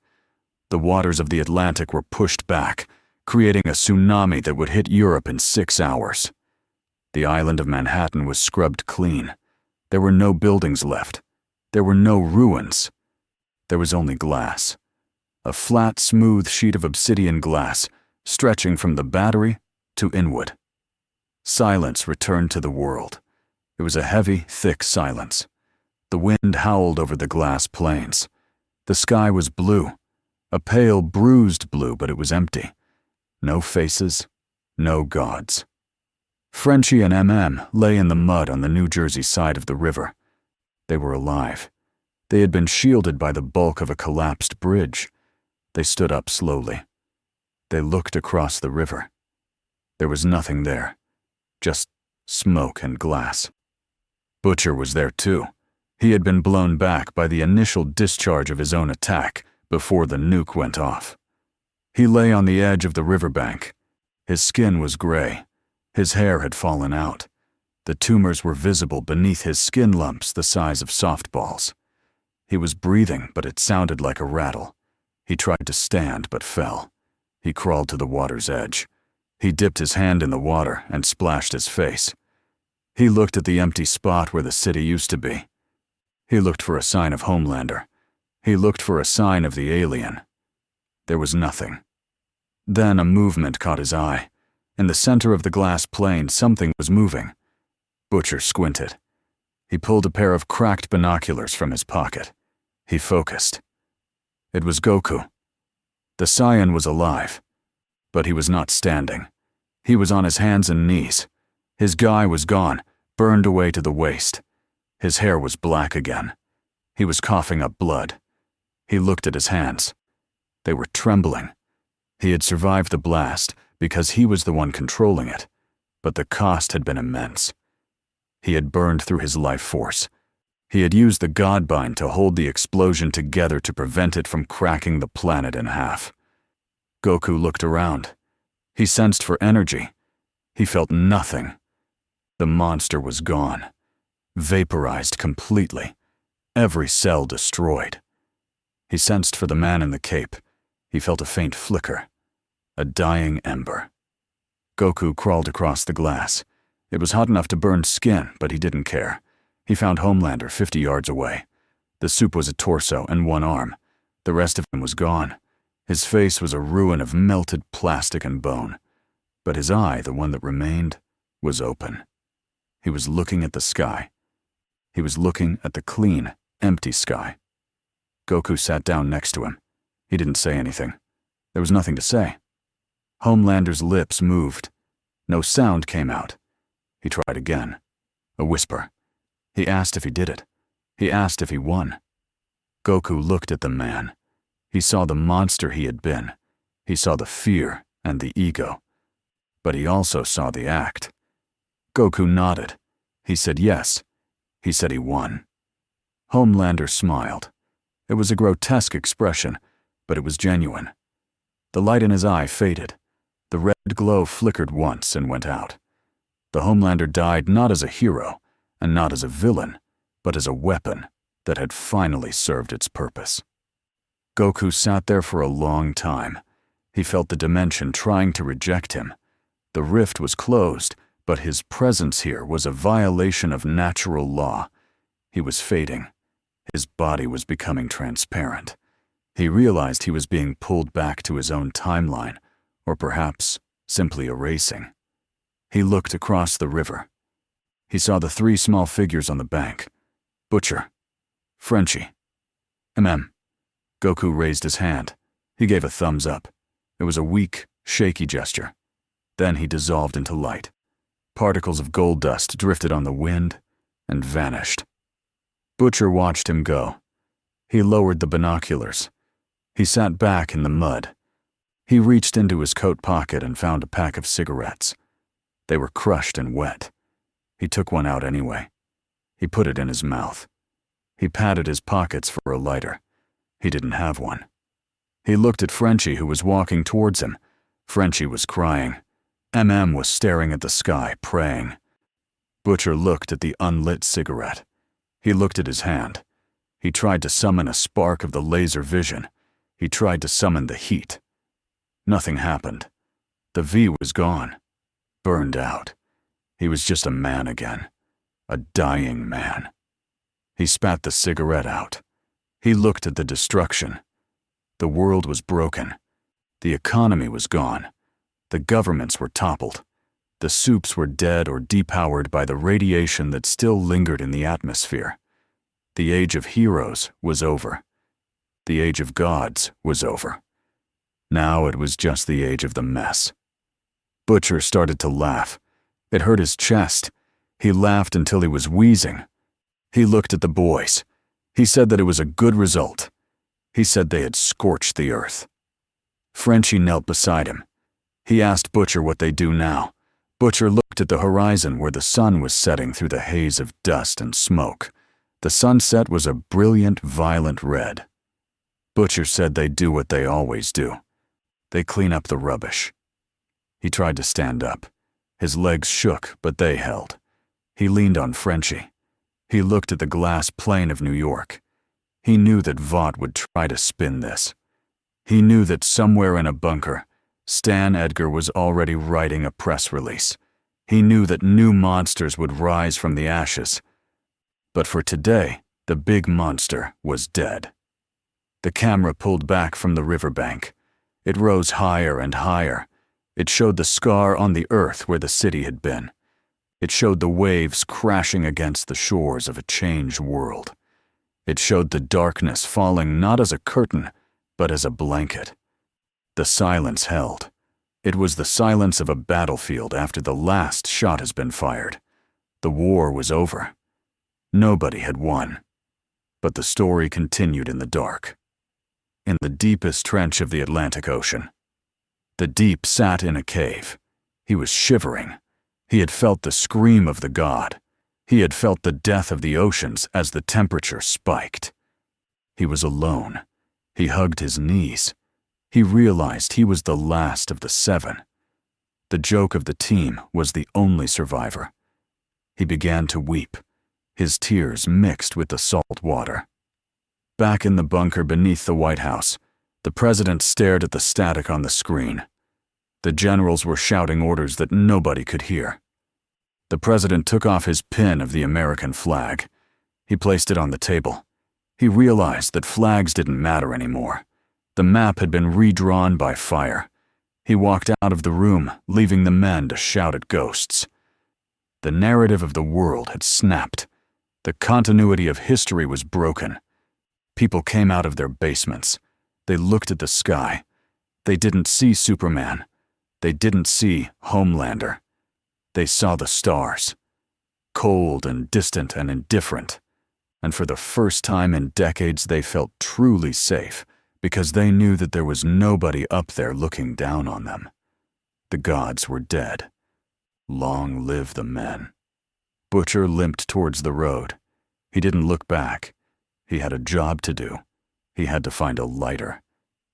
The waters of the Atlantic were pushed back, creating a tsunami that would hit Europe in 6 hours. The island of Manhattan was scrubbed clean. There were no buildings left. There were no ruins. There was only glass. A flat, smooth sheet of obsidian glass, stretching from the Battery to Inwood. Silence returned to the world. It was a heavy, thick silence. The wind howled over the glass plains. The sky was blue, a pale, bruised blue, but it was empty. No faces, no gods. Frenchie and lay in the mud on the New Jersey side of the river. They were alive. They had been shielded by the bulk of a collapsed bridge. They stood up slowly. They looked across the river. There was nothing there, just smoke and glass. Butcher was there too. He had been blown back by the initial discharge of his own attack before the nuke went off. He lay on the edge of the riverbank. His skin was gray. His hair had fallen out. The tumors were visible beneath his skin lumps the size of softballs. He was breathing, but it sounded like a rattle. He tried to stand, but fell. He crawled to the water's edge. He dipped his hand in the water and splashed his face. He looked at the empty spot where the city used to be. He looked for a sign of Homelander. He looked for a sign of the alien. There was nothing. Then a movement caught his eye. In the center of the glass plane, something was moving. Butcher squinted. He pulled a pair of cracked binoculars from his pocket. He focused. It was Goku. The Saiyan was alive, but he was not standing. He was on his hands and knees. His guy was gone, burned away to the waist. His hair was black again. He was coughing up blood. He looked at his hands. They were trembling. He had survived the blast because he was the one controlling it, but the cost had been immense. He had burned through his life force. He had used the Godbind to hold the explosion together to prevent it from cracking the planet in half. Goku looked around. He sensed for energy. He felt nothing. The monster was gone, vaporized completely, every cell destroyed. He sensed for the man in the cape. He felt a faint flicker, a dying ember. Goku crawled across the glass. It was hot enough to burn skin, but he didn't care. He found Homelander 50 yards away. The Supe was a torso and one arm. The rest of him was gone. His face was a ruin of melted plastic and bone. But his eye, the one that remained, was open. He was looking at the sky. He was looking at the clean, empty sky. Goku sat down next to him. He didn't say anything. There was nothing to say. Homelander's lips moved. No sound came out. He tried again. A whisper. He asked if he did it. He asked if he won. Goku looked at the man. He saw the monster he had been. He saw the fear and the ego. But he also saw the act. Goku nodded. He said yes. He said he won. Homelander smiled. It was a grotesque expression, but it was genuine. The light in his eye faded. The red glow flickered once and went out. The Homelander died not as a hero, and not as a villain, but as a weapon that had finally served its purpose. Goku sat there for a long time. He felt the dimension trying to reject him. The rift was closed, but his presence here was a violation of natural law. He was fading. His body was becoming transparent. He realized he was being pulled back to his own timeline, or perhaps simply erasing. He looked across the river. He saw the 3 small figures on the bank. Butcher. Frenchie. Goku raised his hand. He gave a thumbs up. It was a weak, shaky gesture. Then he dissolved into light. Particles of gold dust drifted on the wind and vanished. Butcher watched him go. He lowered the binoculars. He sat back in the mud. He reached into his coat pocket and found a pack of cigarettes. They were crushed and wet. He took one out anyway. He put it in his mouth. He patted his pockets for a lighter. He didn't have one. He looked at Frenchie, who was walking towards him. Frenchie was crying. Was staring at the sky, praying. Butcher looked at the unlit cigarette. He looked at his hand. He tried to summon a spark of the laser vision. He tried to summon the heat. Nothing happened. The V was gone. Burned out. He was just a man again. A dying man. He spat the cigarette out. He looked at the destruction. The world was broken. The economy was gone. The governments were toppled. The Supes were dead or depowered by the radiation that still lingered in the atmosphere. The age of heroes was over. The age of gods was over. Now it was just the age of the mess. Butcher started to laugh. It hurt his chest. He laughed until he was wheezing. He looked at the boys. He said that it was a good result. He said they had scorched the earth. Frenchie knelt beside him. He asked Butcher what they do now. Butcher looked at the horizon where the sun was setting through the haze of dust and smoke. The sunset was a brilliant, violent red. Butcher said they do what they always do. They clean up the rubbish. He tried to stand up. His legs shook, but they held. He leaned on Frenchie. He looked at the glass plane of New York. He knew that Vought would try to spin this. He knew that somewhere in a bunker, Stan Edgar was already writing a press release. He knew that new monsters would rise from the ashes. But for today, the big monster was dead. The camera pulled back from the riverbank. It rose higher and higher. It showed the scar on the earth where the city had been. It showed the waves crashing against the shores of a changed world. It showed the darkness falling not as a curtain, but as a blanket. The silence held. It was the silence of a battlefield after the last shot has been fired. The war was over. Nobody had won. But the story continued in the dark. In the deepest trench of the Atlantic Ocean. The Deep sat in a cave. He was shivering. He had felt the scream of the god. He had felt the death of the oceans as the temperature spiked. He was alone. He hugged his knees. He realized he was the last of the 7. The joke of the team was the only survivor. He began to weep. His tears mixed with the salt water. Back in the bunker beneath the White House, the president stared at the static on the screen. The generals were shouting orders that nobody could hear. The president took off his pin of the American flag. He placed it on the table. He realized that flags didn't matter anymore. The map had been redrawn by fire. He walked out of the room, leaving the men to shout at ghosts. The narrative of the world had snapped. The continuity of history was broken. People came out of their basements. They looked at the sky. They didn't see Superman. They didn't see Homelander. They saw the stars. Cold and distant and indifferent. And for the first time in decades, they felt truly safe because they knew that there was nobody up there looking down on them. The gods were dead. Long live the men. Butcher limped towards the road. He didn't look back. He had a job to do. He had to find a lighter.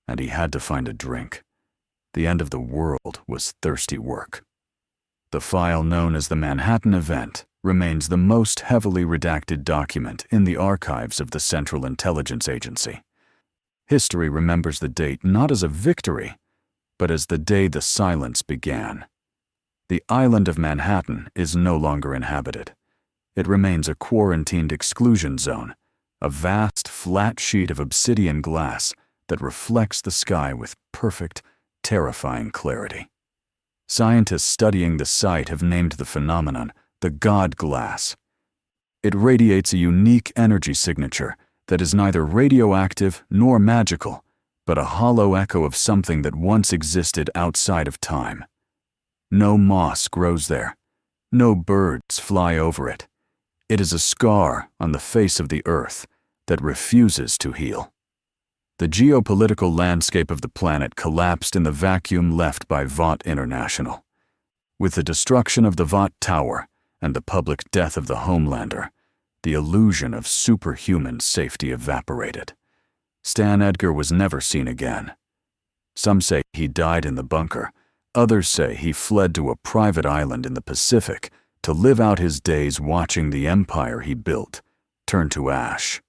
And he had to find a drink. The end of the world was thirsty work. The file known as the Manhattan Event remains the most heavily redacted document in the archives of the Central Intelligence Agency. History remembers the date not as a victory, but as the day the silence began. The island of Manhattan is no longer inhabited. It remains a quarantined exclusion zone, a vast, flat sheet of obsidian glass that reflects the sky with perfect, terrifying clarity. Scientists studying the site have named the phenomenon the God Glass. It radiates a unique energy signature that is neither radioactive nor magical, but a hollow echo of something that once existed outside of time. No moss grows there. No birds fly over it. It is a scar on the face of the earth that refuses to heal. The geopolitical landscape of the planet collapsed in the vacuum left by Vought International. With the destruction of the Vought Tower and the public death of the Homelander, the illusion of superhuman safety evaporated. Stan Edgar was never seen again. Some say he died in the bunker. Others say he fled to a private island in the Pacific to live out his days watching the empire he built turn to ash.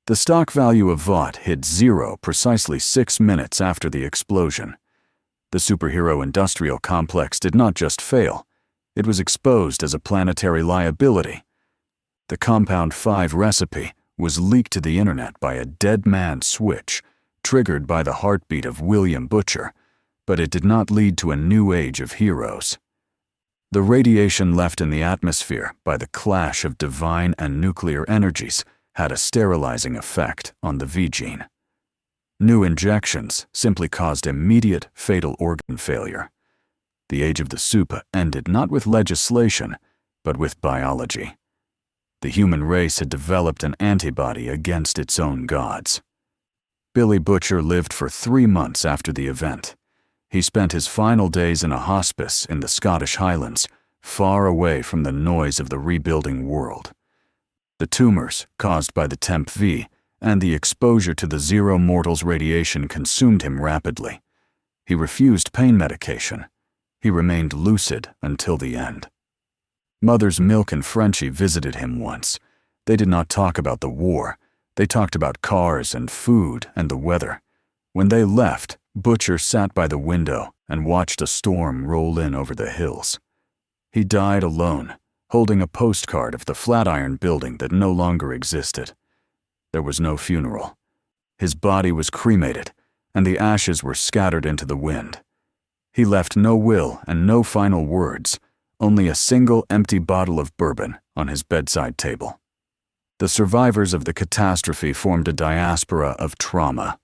The stock value of Vought hit zero precisely 6 minutes after the explosion. The superhero industrial complex did not just fail, it was exposed as a planetary liability. The Compound 5 recipe was leaked to the internet by a dead man switch, triggered by the heartbeat of William Butcher, but it did not lead to a new age of heroes. The radiation left in the atmosphere by the clash of divine and nuclear energies had a sterilizing effect on the V gene. New injections simply caused immediate fatal organ failure. The age of the Super ended not with legislation, but with biology. The human race had developed an antibody against its own gods. Billy Butcher lived for 3 months after the event. He spent his final days in a hospice in the Scottish Highlands, far away from the noise of the rebuilding world. The tumors caused by the Temp V and the exposure to the Zero Mortals radiation consumed him rapidly. He refused pain medication. He remained lucid until the end. Mother's Milk and Frenchie visited him once. They did not talk about the war. They talked about cars and food and the weather. When they left, Butcher sat by the window and watched a storm roll in over the hills. He died alone, holding a postcard of the Flatiron building that no longer existed. There was no funeral. His body was cremated, and the ashes were scattered into the wind. He left no will and no final words, only a single empty bottle of bourbon on his bedside table. The survivors of the catastrophe formed a diaspora of trauma.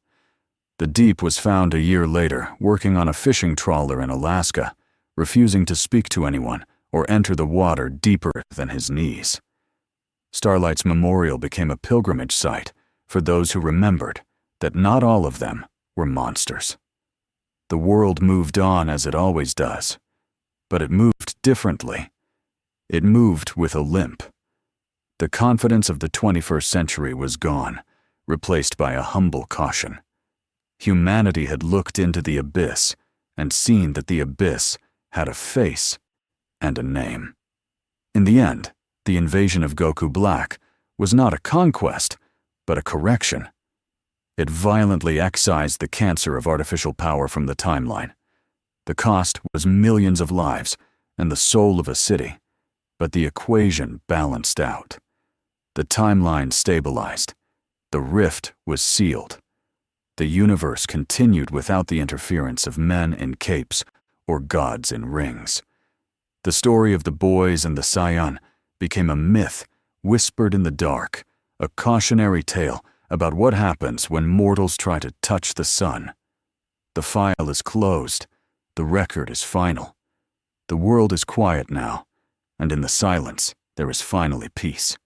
The Deep was found a year later working on a fishing trawler in Alaska, refusing to speak to anyone or enter the water deeper than his knees. Starlight's memorial became a pilgrimage site for those who remembered that not all of them were monsters. The world moved on as it always does, but it moved differently. It moved with a limp. The confidence of the 21st century was gone, replaced by a humble caution. Humanity had looked into the abyss and seen that the abyss had a face and a name. In the end, the invasion of Goku Black was not a conquest, but a correction. It violently excised the cancer of artificial power from the timeline. The cost was millions of lives and the soul of a city, but the equation balanced out. The timeline stabilized. The rift was sealed. The universe continued without the interference of men in capes or gods in rings. The story of the boys and the Saiyan became a myth whispered in the dark, a cautionary tale about what happens when mortals try to touch the sun. The file is closed. The record is final. The world is quiet now, and in the silence there is finally peace.